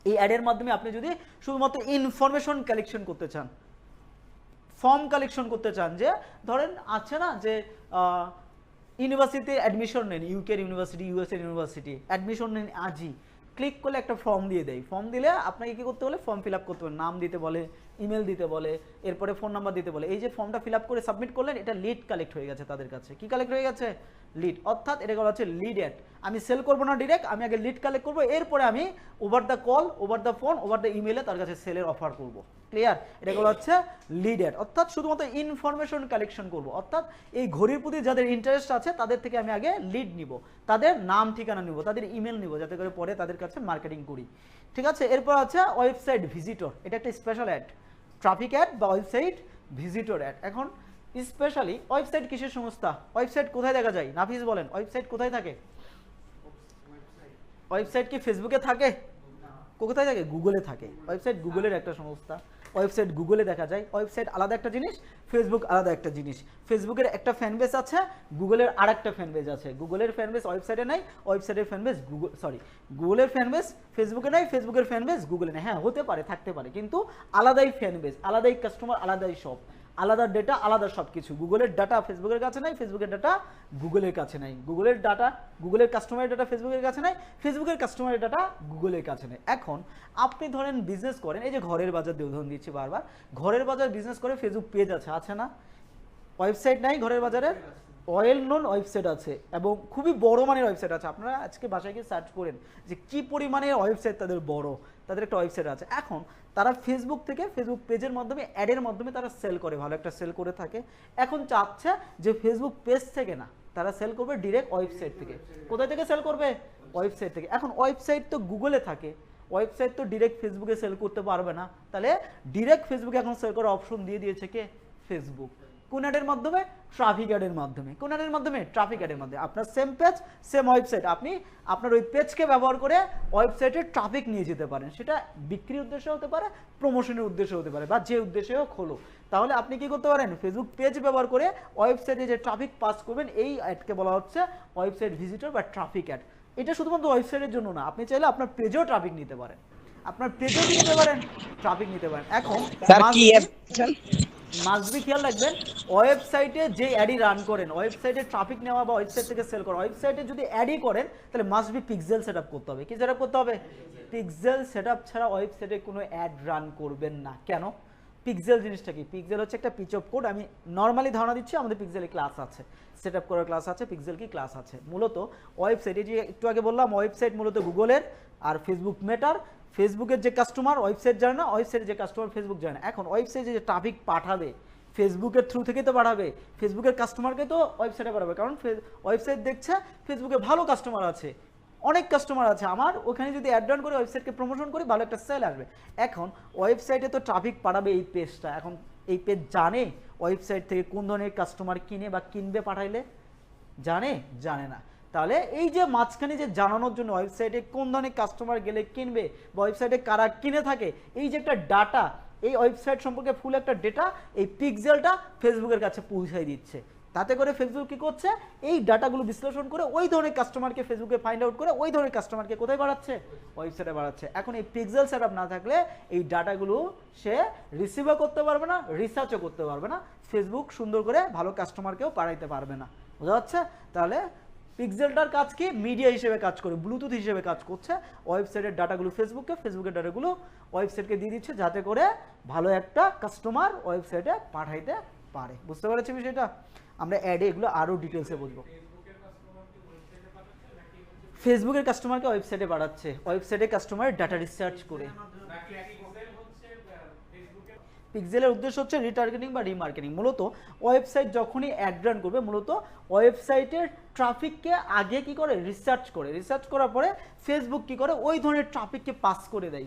এই অ্যাডের মাধ্যমে আপনি যদি শুধুমাত্র ইনফরমেশন কালেকশন করতে চান, ফর্ম কালেকশন করতে চান, যে ধরেন আছে না যে ইউনিভার্সিটিতে অ্যাডমিশন নেন, ইউকের ইউনিভার্সিটি, ইউএসএর ইউনিভার্সিটি, অ্যাডমিশন নেন আজই, ক্লিক করলে একটা ফর্ম দিয়ে দেয়। ফর্ম দিলে আপনাকে কি করতে বলে? ফর্ম ফিল আপ করতে বলে, নাম দিতে বলে, ইমেল দিতে বলে, এরপরে ফোন নাম্বার দিতে বলে। এই যে ফর্মটা ফিল আপ করে সাবমিট করলেন, এটা লিড কালেক্ট হয়ে গেছে তাদের কাছে। কি কালেক্ট হয়ে গেছে? লিড। অর্থাৎ এটা বলা হচ্ছে লিড অ্যাড। আমি সেল করবো না ডিরেক্ট, আমি আগে লিড কালেক্ট করবো, এরপরে আমি over the call, over the phone, over the ইমেলে তার কাছে সেলের অফার করবো। ক্লিয়ার? এটা বলা হচ্ছে লিড অ্যাড। অর্থাৎ শুধুমাত্র ইনফরমেশন কালেকশন করবো। অর্থাৎ এই ঘড়ির প্রতি যাদের ইন্টারেস্ট আছে তাদের থেকে আমি আগে লিড নিব, তাদের নাম ঠিকানা নিব, তাদের ইমেল নিব, যাতে করে পরে তাদের কাছে মার্কেটিং করি। ঠিক আছে? এরপর আছে ওয়েবসাইট ভিজিটর। এটা একটা স্পেশাল অ্যাড, ট্রাফিক অ্যাড বা ওয়েবসাইট ভিজিটর অ্যাড। এখন স্পেশালি ওয়েবসাইট কিসের সংস্থা? ওয়েবসাইট কোথায় দেখা যায়? নাফিস বলেন, ওয়েবসাইট কোথায় থাকে? ওয়েবসাইট কি ফেসবুকে থাকে? কোথায় থাকে? গুগলে থাকে। ওয়েবসাইট গুগলের একটা সংস্থা, ওয়েবসাইট গুগলে দেখা যায়। ওয়েবসাইট আলাদা একটা জিনিস, ফেসবুক আলাদা একটা জিনিস। ফেসবুকের একটা ফ্যান বেস আছে, গুগলের আর একটা ফ্যান বেস আছে। গুগলের ফ্যান বেস ওয়েবসাইটে নাই, ওয়েবসাইটের ফ্যান বেস গুগলের ফ্যান বেস ফেসবুকে নাই, ফেসবুকের ফ্যান বেস গুগলে নাই। হ্যাঁ, হতে পারে, থাকতে পারে, কিন্তু আলাদাই ফ্যান বেস, আলাদাই কাস্টমার, আলাদাই সব, আলাদা ডেটা, আলাদা সব কিছু। গুগলের ডাটা ফেসবুকের কাছে নাই, ফেসবুকের ডাটা গুগলের কাছে নাই। গুগলের ডাটা, গুগলের কাস্টমারের ডাটা ফেসবুকের কাছে নাই, ফেসবুকের কাস্টমারের ডাটা গুগলের কাছে নেই। এখন আপনি ধরেন বিজনেস করেন, এই যে ঘরের বাজার দিয়ে উদাহরণ দিচ্ছি বারবার, ঘরের বাজার বিজনেস করে, ফেসবুক পেজ আছে, আছে না? ওয়েবসাইট নাই ঘরের বাজারের? ওয়েল নোন ওয়েবসাইট আছে, এবং খুবই বড় মানের ওয়েবসাইট আছে। আপনারা আজকে বাসায় গিয়ে সার্চ করেন যে কি পরিমাণের ওয়েবসাইট তাদের বড়, তাদের একটা ওয়েবসাইট আছে। এখন তারা ফেসবুক থেকে, ফেসবুক পেজের মাধ্যমে, অ্যাডের মাধ্যমে তারা সেল করে, ভালো একটা সেল করে থাকে। এখন চাচ্ছে যে ফেসবুক পেজ থেকে না, তারা সেল করবে ডিরেক্ট ওয়েবসাইট থেকে। কোথায় থেকে সেল করবে? ওয়েবসাইট থেকে। এখন ওয়েবসাইট তো গুগলে থাকে, ওয়েবসাইট তো ডিরেক্ট ফেসবুকে সেল করতে পারবে না, তাহলে ডিরেক্ট ফেসবুকে এখন সেল করার অপশন দিয়ে দিয়েছে কে? ফেসবুক। কোন অ্যাডের মাধ্যমে? ট্রাফিক অ্যাডের মাধ্যমে। কোন অ্যাডের মাধ্যমে? ট্রাফিক অ্যাডের মাধ্যমে। আপনার সেম পেজ, সেম ওয়েবসাইট, আপনি আপনার ওই পেজকে ব্যবহার করে ওয়েবসাইটে ট্রাফিক নিয়ে যেতে পারেন। সেটা বিক্রির উদ্দেশ্যে হতে পারে, প্রমোশনের উদ্দেশ্যে হতে পারে, বা যে উদ্দেশ্যে হোক হলো। তাহলে আপনি কি করতে পারেন? ফেসবুক পেজ ব্যবহার করে ওয়েবসাইটে যে ট্রাফিক পাস করবেন, এই অ্যাডকে বলা হচ্ছে ওয়েবসাইট ভিজিটর বা ট্রাফিক অ্যাড। এটা শুধুমাত্র ওয়েবসাইটের জন্য না, আপনি চাইলে আপনার পেজেও ট্রাফিক নিতে পারেন, আপনার পেজেও নিতে পারেন, ট্রাফিক নিতে পারেন। এখন মাস্ট বি খেয়াল রাখবেন, ওয়েবসাইটে যে অ্যাডই রান করেন, ওয়েবসাইটে ট্রাফিক নেওয়া বা ওয়েবসাইট থেকে সেল করা, ওয়েবসাইটে যদি অ্যাডই করেন, তাহলে মাস্ট বি পিক্সেল সেটআপ করতে হবে। কি সেটআপ করতে হবে? পিক্সেল সেটআপ ছাড়া ওয়েবসাইটে কোনো অ্যাড রান করবেন না। কেন? পিক্সেল জিনিসটা কি? পিক্সেল হচ্ছে একটা পিচ অফ কোড। আমি নর্মালি ধারণা দিচ্ছি, আমাদের পিক্সেলে ক্লাস আছে, সেটআপ করার ক্লাস আছে, পিক্সেল কি ক্লাস আছে। মূলত ওয়েবসাইটে, যে একটু আগে বললাম, ওয়েবসাইট মূলত গুগলের, আর ফেসবুক মেটার। ফেসবুকের যে কাস্টমার ওয়েবসাইট জানে না, ওয়েবসাইটের যে কাস্টমার ফেসবুক জানে না। এখন ওয়েবসাইটে যে ট্রাফিক পাঠাবে ফেসবুকের থ্রু থেকে তো বাড়াবে, ফেসবুকের কাস্টমারকে তো ওয়েবসাইটে বাড়াবে, কারণ ওয়েবসাইট দেখছে ফেসবুকে ভালো কাস্টমার আছে, অনেক কাস্টমার আছে আমার, ওখানে যদি অ্যাড রান করে ওয়েবসাইটকে প্রমোশন করি ভালো একটা সেল আসবে। এখন ওয়েবসাইটে তো ট্রাফিক পাঠাবে এই পেজটা, এখন এই পেজ জানে ওয়েবসাইট থেকে কোন ধরনের কাস্টমার কিনে বা কিনবে পাঠাইলে, জানে না। তাহলে এই যে মাঝখানে যে জানানোর জন্য ওয়েবসাইটে কোন ধরনের কাস্টমার গেলে কিনবে বা ওয়েবসাইটে কারা কিনে থাকে, এই যে একটা ডাটা, এই ওয়েবসাইট সম্পর্কে ফুল একটা ডেটা এই পিক্সেলটা ফেসবুকের কাছে পৌঁছায় দিচ্ছে। তাতে করে ফেসবুক কি করছে, এই ডাটাগুলো বিশ্লেষণ করে ওই ধরনের কাস্টমারকে ফেসবুকে ফাইন্ড আউট করে ওই ধরনের কাস্টমারকে কোথায় বাড়াচ্ছে, ওয়েবসাইটে বাড়াচ্ছে। এখন এই পিক্সেল সেটআপ না থাকলে এই ডাটাগুলো সে রিসিভও করতে পারবে না, রিসার্চও করতে পারবে না, ফেসবুক সুন্দর করে ভালো কাস্টমারকেও পাঠাইতে পারবে না। বোঝা যাচ্ছে? তাহলে পিক্সেলটার কাজ কি, মিডিয়া হিসেবে কাজ করে, ব্লুটুথ হিসেবে কাজ করছে, ওয়েবসাইটের ডাটাগুলো ফেসবুককে, ফেসবুকের ডাটাগুলো ওয়েবসাইটকে দিয়ে দিচ্ছে, যাতে করে ভালো একটা কাস্টমার ওয়েবসাইটে পাঠাইতে পারে। বুঝতে পেরেছি বিষয়টা? আমরা অ্যাডে এগুলো আরও ডিটেলসে বুঝবো। ফেসবুকের কাস্টমারকে ওয়েবসাইটে পাঠাচ্ছে, ওয়েবসাইটে কাস্টমারের ডাটা রিসার্চ করে। পিক্সেলের উদ্দেশ্য হচ্ছে রিটার্গেটিং বা রিমার্কেটিং। মূলত ওয়েবসাইট যখনই অ্যাড রান করবে, মূলত ওয়েবসাইটের ট্রাফিককে আগে কি করে, রিসার্চ করে, রিসার্চ করার পরে ফেসবুক কি করে ওই ধরনের ট্রাফিককে পাস করে দেয়।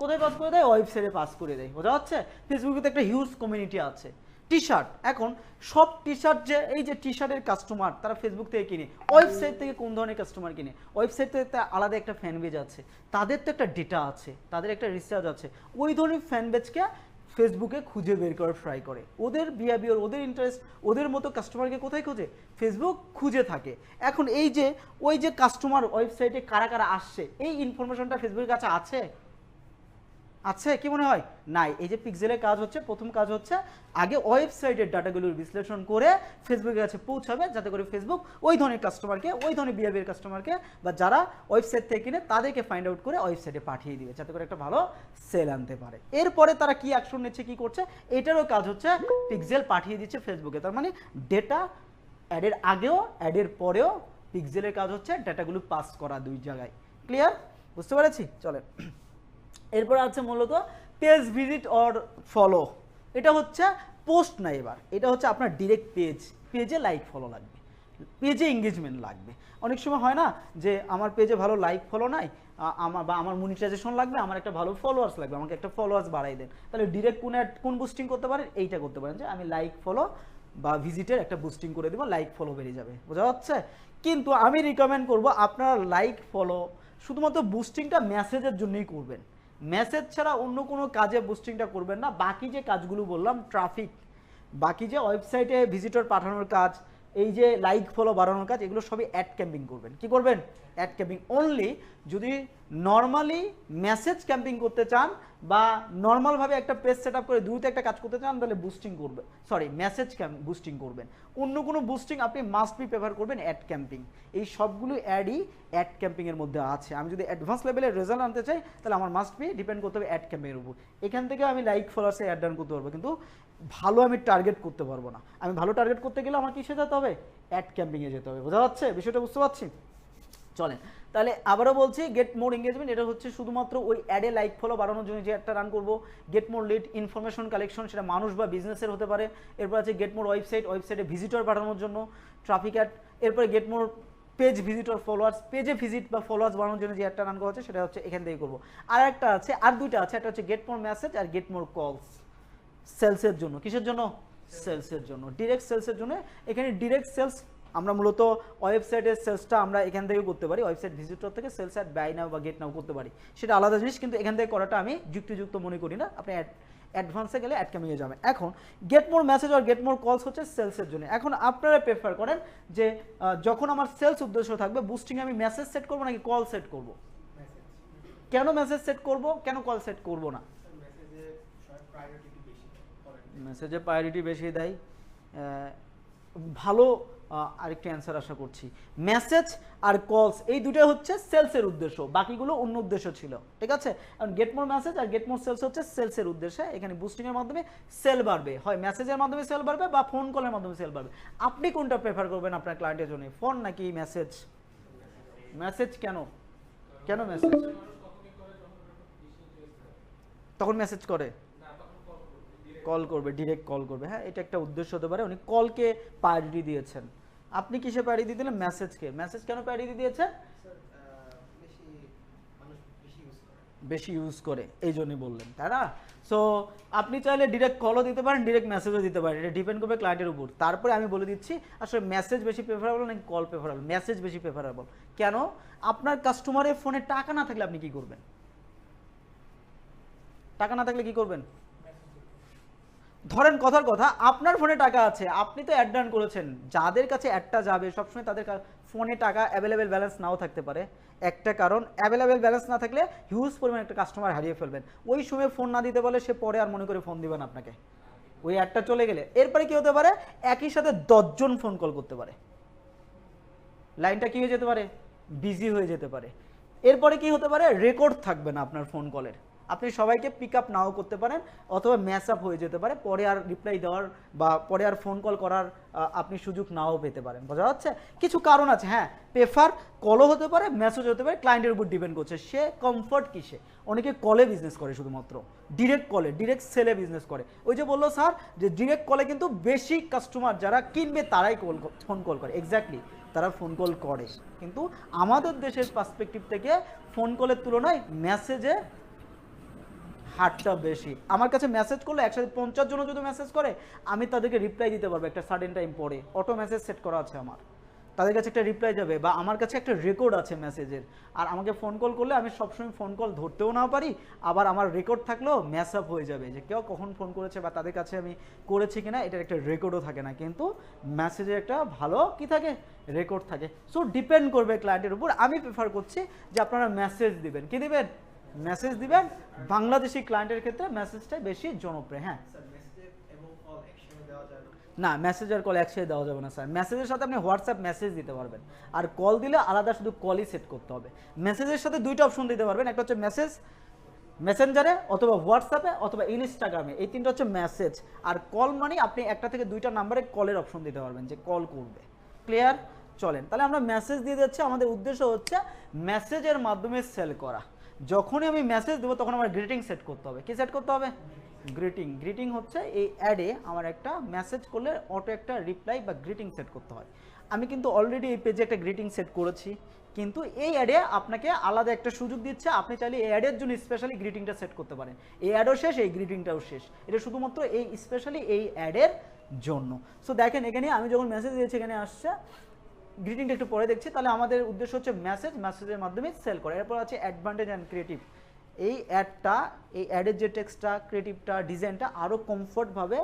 কোথায় পাস করে দেয়? ওয়েবসাইটে পাস করে দেয়। বোঝা যাচ্ছে? ফেসবুকে তো একটা হিউজ কমিউনিটি আছে। টি শার্ট, এখন সব টি শার্ট যে এই যে টি শার্টের কাস্টমার তারা ফেসবুক থেকে কিনে, ওয়েবসাইট থেকে কোন ধরনের কাস্টমার কিনে, ওয়েবসাইট থেকে আলাদা একটা ফ্যান বেজ আছে, তাদের তো একটা ডেটা আছে, তাদের একটা রিসার্চ আছে, ওই ধরনের ফ্যান বেজকে ফেসবুকে খুঁজে বের করে ট্রাই করে, ওদের বিহেভিয়ার, ওদের ইন্টারেস্ট, ওদের মতো কাস্টমারকে কোথায় খোঁজে, ফেসবুক খুঁজে থাকে। এখন এই যে ওই যে কাস্টমার ওয়েবসাইটে কারা কারা আসছে, এই ইনফরমেশনটা ফেসবুকের কাছে আছে? আছে কি মনে হয়? নাই। এই যে পিক্সেলের কাজ হচ্ছে, প্রথম কাজ হচ্ছে আগে ওয়েবসাইটের ডাটাগুলোর বিশ্লেষণ করে ফেসবুকের কাছে পৌঁছাবে, যাতে করে ফেসবুক ওই ধরনের কাস্টমারকে, ওই ধরনের বিহেভিয়ার কাস্টমারকে বা যারা ওয়েবসাইট থেকে কিনে তাদেরকে ফাইন্ড আউট করে ওয়েবসাইটে পাঠিয়ে দিবে, যাতে করে একটা ভালো সেল আনতে পারে। এরপরে তারা কি অ্যাকশন নিচ্ছে, কি করছে, এটারও কাজ হচ্ছে পিক্সেল পাঠিয়ে দিচ্ছে ফেসবুকে। তার মানে ডেটা অ্যাডের আগেও অ্যাডের পরেও পিক্সেলের কাজ হচ্ছে ডেটাগুলো পাস করা দুই জায়গায়। ক্লিয়ার? বুঝতে পেরেছি? চলে এরপর আছে মূলত পেজ ভিজিট অর ফলো। এটা হচ্ছে পোস্ট না, এবার এটা হচ্ছে আপনার ডিরেক্ট পেজে লাইক ফলো লাগবে, পেজে এঙ্গেজমেন্ট লাগবে। অনেক সময় হয় না যে আমার পেজে ভালো লাইক ফলো নাই, আমার মনিটাইজেশন লাগবে, আমার একটা ভালো ফলোয়ার্স লাগবে, আমাকে একটা ফলোয়ার্স বাড়াই দেন। তাহলে ডিরেক্ট কোন বুস্টিং করতে পারেন, এইটা করতে পারেন যে আমি লাইক ফলো বা ভিজিটের একটা বুস্টিং করে দেবো, লাইক ফলো বেড়ে যাবে। বোঝা যাচ্ছে? কিন্তু আমি রিকমেন্ড করব আপনারা লাইক ফলো শুধুমাত্র বুস্টিংটা মেসেজের জন্যই করবেন, মেসেজ ছাড়া অন্য কোনো কাজে বুস্টিংটা করবেন না। বাকি যে কাজগুলো বললাম, ট্রাফিক, বাকি যে ওয়েবসাইটে ভিজিটর পাঠানোর কাজ, এই যে লাইক ফলো বাড়ানোর কাজ, এগুলো সবই অ্যাড ক্যাম্পিং করবেন। কি করবেন? Ad campaign only. যদি নর্মালি মেসেজ ক্যাম্পিং করতে চান বা নর্মালভাবে একটা পেজ সেট আপ করে দ্রুত একটা কাজ করতে চান, তাহলে বুস্টিং করবে, সরি মেসেজ বুস্টিং করবেন। অন্য কোনো বুস্টিং আপনি মাস্ট বি প্রেফার করবেন অ্যাড ক্যাম্পিং। এই সবগুলো অ্যাডই অ্যাড ক্যাম্পিংয়ের মধ্যে আছে। আমি যদি অ্যাডভান্স লেভেলের রেজাল্ট আনতে চাই, তাহলে আমার মাস্ট বি ডিপেন্ড করতে হবে অ্যাড ক্যাম্পিংয়ের উপর। এখান থেকে আমি লাইক ফলোয়ার্সে অ্যাড রান করতে পারবো, কিন্তু ভালো আমি টার্গেট করতে পারবো না। আমি ভালো টার্গেট করতে গেলে আমার কিসে যেতে হবে? অ্যাড ক্যাম্পিংয়ে যেতে হবে। বোঝা যাচ্ছে বিষয়টা? বুঝতে পারছি? চলেন তাহলে আবারও বলছি, গেট মোর এঙ্গেজমেন্ট এটা হচ্ছে শুধুমাত্র ওই অ্যাডে লাইক ফলো বাড়ানোর জন্য যে একটা রান করবো। Get more lead information collection, সেটা মানুষ বা বিজনেসের হতে পারে। এরপর আছে গেট মোর ওয়েবসাইটে ভিজিটর পাঠানোর জন্য ট্রাফিক অ্যাড। এরপরে get more page visitor followers, পেজে ভিজিট বা ফলোয়ার্স বাড়ানোর জন্য যে একটা রান করা হচ্ছে সেটা হচ্ছে এখান থেকে করবো। আর একটা আছে, আর দুইটা আছে, একটা হচ্ছে গেট মোর মেসেজ আর গেট মোর কলস, সেলসের জন্য। কিসের জন্য? সেলসের জন্য, ডিরেক্ট সেলসের জন্য। এখানে ডিরেক্ট সেলস আমরা মূলত ওয়েবসাইটের সেলসটা আমরা এখান থেকে করতে পারি, ওয়েবসাইট ভিজিটর থেকে সেলস অ্যাট বাই নাও বা গেট নাও করতে পারি, সেটা আলাদা জিনিস, কিন্তু এখান থেকে করাটা আমি যুক্তিযুক্ত মনে করি না। আপনি অ্যাডভান্সে গেলে অ্যাড ক্যাম্পিংয়ে যাবেন। এখন গেট মোর মেসেজ আর গেট মোর কলস হচ্ছে সেলসের জন্য। এখন আপনারা প্রেফার করেন যে যখন আমার সেলস উদ্দেশ্য থাকবে, বুস্টিংয়ে আমি মেসেজ সেট করবো নাকি কল সেট করব? কেন মেসেজ সেট করব, কেন কল সেট করব না? মেসেজে প্রায়োরিটি বেশি দেয়। ভালো আরেকটি অ্যান্সার আশা করছি। মেসেজ আর কলস এই দুটো হচ্ছে সেলসের উদ্দেশ্য, বাকিগুলো অন্য উদ্দেশ্য ছিল। ঠিক আছে? কারণ গেট মোর মেসেজ আর গেট মোর সেলস হচ্ছে সেলসের উদ্দেশ্যে। এখানে বুস্টিংয়ের মাধ্যমে সেল বাড়বে, হয় মেসেজের মাধ্যমে সেল বাড়বে বা ফোন কলের মাধ্যমে সেল বাড়বে। আপনি কোনটা প্রেফার করবেন আপনার ক্লায়েন্টের জন্য, ফোন নাকি মেসেজ? মেসেজ কেন? কেন মেসেজ? তখন মেসেজ করে, কল করবে, ডিরেক্ট কল করবে। হ্যাঁ, এটা একটা উদ্দেশ্য হতে পারে, উনি কলকে প্রায়োরিটি দিয়েছেন। আপনি কিসে প্রায়োরিটি দিলেন? মেসেজকে। মেসেজ কেন প্রায়োরিটি দিয়েছেন? বেশি ইউজ করে এই জন্যই বললেন, তাই না? সো আপনি চাইলে ডিরেক্ট কলও দিতে পারেন, ডিরেক্ট মেসেজও দিতে পারেন, এটা ডিপেন্ড করবে ক্লায়েন্টের উপর। তারপরে আমি বলে দিচ্ছি আসলে মেসেজ বেশি প্রেফারেবল নাকি কল প্রেফারেবল। মেসেজ বেশি প্রেফারেবল কেন? আপনার কাস্টমারের ফোনে টাকা না থাকলে আপনি কি করবেন? টাকা না থাকলে কি করবেন? ধরেন কথার কথা, আপনার ফোনে টাকা আছে, আপনি তো অ্যাড রান করেছেন, যাদের কাছে অ্যাডটা যাবে সবসময় তাদের ফোনে টাকা অ্যাভেলেবেল ব্যালেন্স নাও থাকতে পারে। একটা কারণ, অ্যাভেলেবেল ব্যালেন্স না থাকলে হিউজ পরিমাণ একটা কাস্টমার হারিয়ে ফেলবেন। ওই সময় ফোন না দিতে বলে সে পরে আর মনে করে ফোন দিবেন আপনাকে, ওই অ্যাডটা চলে গেলে। এরপরে কি হতে পারে? একই সাথে 10 জন ফোন কল করতে পারে, লাইনটা কি হয়ে যেতে পারে? বিজি হয়ে যেতে পারে। এরপরে কি হতে পারে? রেকর্ড থাকবে না আপনার ফোন কলের, আপনি সবাইকে পিক আপ নাও করতে পারেন, অথবা ম্যাচ আপ হয়ে যেতে পারে, পরে আর রিপ্লাই দেওয়ার বা পরে আর ফোন কল করার আপনি সুযোগ নাও পেতে পারেন। বোঝা যাচ্ছে? কিছু কারণ আছে। হ্যাঁ, প্রেফার কলও হতে পারে, মেসেজ হতে পারে, ক্লায়েন্টের উপর ডিপেন্ড করছে সে কমফর্ট কিসে। অনেকে কলে বিজনেস করে, শুধুমাত্র ডিরেক্ট কলে, ডিরেক্ট সেলে বিজনেস করে। ওই যে বললো স্যার যে ডিরেক্ট কলে কিন্তু বেশি কাস্টমার যারা কিনবে তারাই ফোন কল করে, এক্স্যাক্টলি তারা ফোন কল করে। কিন্তু আমাদের দেশের পার্সপেক্টিভ থেকে ফোন কলের তুলনায় মেসেজে হারটা বেশি। আমার কাছে মেসেজ করলে একসাথে 50 জন যদি মেসেজ করে, আমি তাদেরকে রিপ্লাই দিতে পারবো একটা সার্টেন টাইম পরে, অটো মেসেজ সেট করা আছে আমার, তাদের কাছে একটা রিপ্লাই যাবে, বা আমার কাছে একটা রেকর্ড আছে মেসেজের। আর আমাকে ফোন কল করলে আমি সবসময় ফোন কল ধরতেও না পারি, আবার আমার রেকর্ড থাকলেও ম্যাচ আপ হয়ে যাবে যে কেউ কখন ফোন করেছে বা তাদের কাছে আমি করেছি কিনা, এটার একটা রেকর্ডও থাকে না। কিন্তু মেসেজের একটা ভালো কি থাকে? রেকর্ড থাকে। সো ডিপেন্ড করবে ক্লায়েন্টের উপর। আমি প্রেফার করছি যে আপনারা মেসেজ দিবেন। কি দিবেন? মেসেজ দিবেন। বাংলাদেশি ক্লায়েন্টের ক্ষেত্রে মেসেজটাই বেশি জনপ্রিয়। হ্যাঁ, না, মেসেজ আর কল একসাথে দেওয়া যাবে না স্যার। মেসেজের সাথে আপনি হোয়াটসঅ্যাপ মেসেজ দিতে পারবেন, আর কল দিলে আলাদা শুধু কলই সেট করতে হবে। মেসেজের সাথে দুইটা অপশন দিতে পারবেন, একটা হচ্ছে মেসেজ মেসেঞ্জারে, অথবা হোয়াটসঅ্যাপে, অথবা ইনস্টাগ্রামে, এই তিনটা হচ্ছে মেসেজ। আর কল মানে আপনি একটা থেকে দুইটা নাম্বারে কলের অপশন দিতে পারবেন যে কল করবে। ক্লিয়ার? চলেন তাহলে আমরা মেসেজ দিয়ে যাচ্ছি। আমাদের উদ্দেশ্য হচ্ছে মেসেজের মাধ্যমে সেল করা। যখনই আমি মেসেজ দেবো তখন আমার গ্রিটিং সেট করতে হবে। কি সেট করতে হবে? গ্রিটিং। গ্রিটিং হচ্ছে এই অ্যাডে আমার একটা মেসেজ করলে অটো একটা রিপ্লাই বা গ্রিটিং সেট করতে হয়। আমি কিন্তু অলরেডি এই পেজে একটা গ্রিটিং সেট করেছি, কিন্তু এই অ্যাডে আপনাকে আলাদা একটা সুযোগ দিচ্ছে। আপনি চাইলে এই অ্যাডের জন্য স্পেশালি গ্রিটিংটা সেট করতে পারেন। এই অ্যাডও শেষ, এই গ্রিটিংটাও শেষ। এটা শুধুমাত্র এই স্পেশালি এই অ্যাডের জন্য। সো দেখেন এখানে আমি যখন মেসেজ দিয়েছি এখানে আসছে, গ্রিটিংটা একটু পরে দেখছি। তাহলে আমাদের উদ্দেশ্য হচ্ছে মেসেজের মাধ্যমে সেল করা। এরপর আছে অ্যাডভান্টেজ অ্যান্ড ক্রিয়েটিভ। এই অ্যাডটা, এই অ্যাডের যে টেক্সটটা, ক্রিয়েটিভটা, ডিজাইনটা আরও কমফর্টভাবে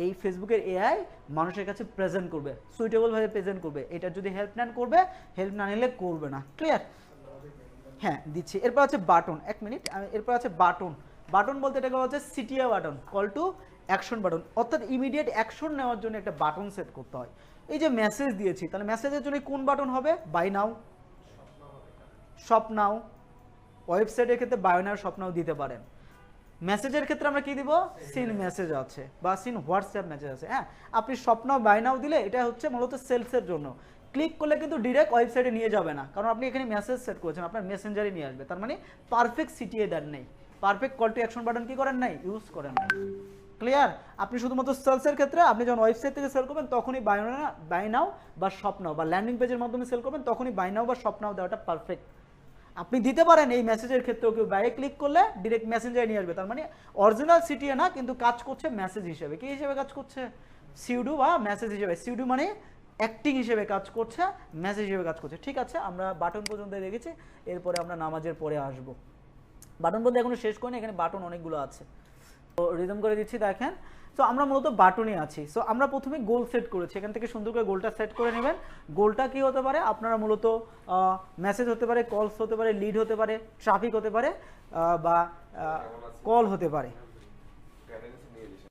এই ফেসবুকের এআই মানুষের কাছে প্রেজেন্ট করবে, সুইটেবলভাবে প্রেজেন্ট করবে। এটার যদি হেল্প নেন করবে, হেল্প না নিলে করবে না। ক্লিয়ার? হ্যাঁ, দিচ্ছি। এরপর আছে বাটন। এক মিনিট, এরপর আছে বাটন। বাটন বলতে এটাকে বলা হচ্ছে CTA button, call to action button, অর্থাৎ ইমিডিয়েট অ্যাকশন নেওয়ার জন্য একটা বাটন সেট করতে হয়। এই যে মেসেজ দিয়েছি, তাহলে মেসেজের জন্য কোন বাটন হবে? Buy now, shop now. ওয়েবসাইটের ক্ষেত্রে বাই নাও, শপ নাও দিতে পারেন। মেসেজের ক্ষেত্রে আমরা কি দিব? সিন মেসেজ আছে বা সিন হোয়াটসঅ্যাপ মেসেজ আছে। হ্যাঁ, আপনি শপ নাও, বাই নাও দিলে এটা হচ্ছে মূলত সেলসের জন্য। ক্লিক করলে কিন্তু ডিরেক্ট ওয়েবসাইটে নিয়ে যাবে না, কারণ আপনি এখানে মেসেজ সেট করেছেন, আপনার মেসেঞ্জারে নিয়ে আসবে। তার মানে পারফেক্ট সিটিএ দেন নেই, perfect call to action button কি করেন নাই? ইউজ করেন নাই। ক্লিয়ার? আপনি শুধুমাত্র সেলসের ক্ষেত্রে আপনি যখন ওয়েবসাইট থেকে সেল করবেন তখনই বাই নাও বা শপ নাও, বা ল্যান্ডিং পেজের মাধ্যমে সেল করবেন তখনই বাই নাও বা শপ নাও দেওয়াটা পারফেক্ট। আপনি দিতে পারেন এই মেসেজের ক্ষেত্রেও, কেউ বাইরে ক্লিক করলে ডিরেক্ট মেসেঞ্জারে নিয়ে আসবে। তার মানে অরিজিনাল সিটিএ না, কিন্তু কাজ করছে মেসেজ হিসেবে। কি হিসেবে কাজ করছে? সিউডো বা মেসেজ হিসেবে। সিউডো মানে অ্যাক্টিং হিসেবে কাজ করছে, মেসেজ হিসেবে কাজ করছে। ঠিক আছে, আমরা বাটন পর্যন্ত দেখেছি, এরপরে আমরা নামাজের পরে আসবো। বাটন পর্যন্ত এখনো শেষ করিনি, এখানে বাটন অনেকগুলো আছে। তো রিদম করে দিচ্ছি, দেখেন। সো আমরা মূলত বাটনই আছি। সো আমরা প্রথমে গোল সেট করেছি, এখান থেকে সুন্দর করে গোলটা সেট করে নেবেন। গোলটা কি হতে পারে? আপনারা মূলত মেসেজ হতে পারে, কলস হতে পারে, লিড হতে পারে, ট্রাফিক হতে পারে, বা কল হতে পারে।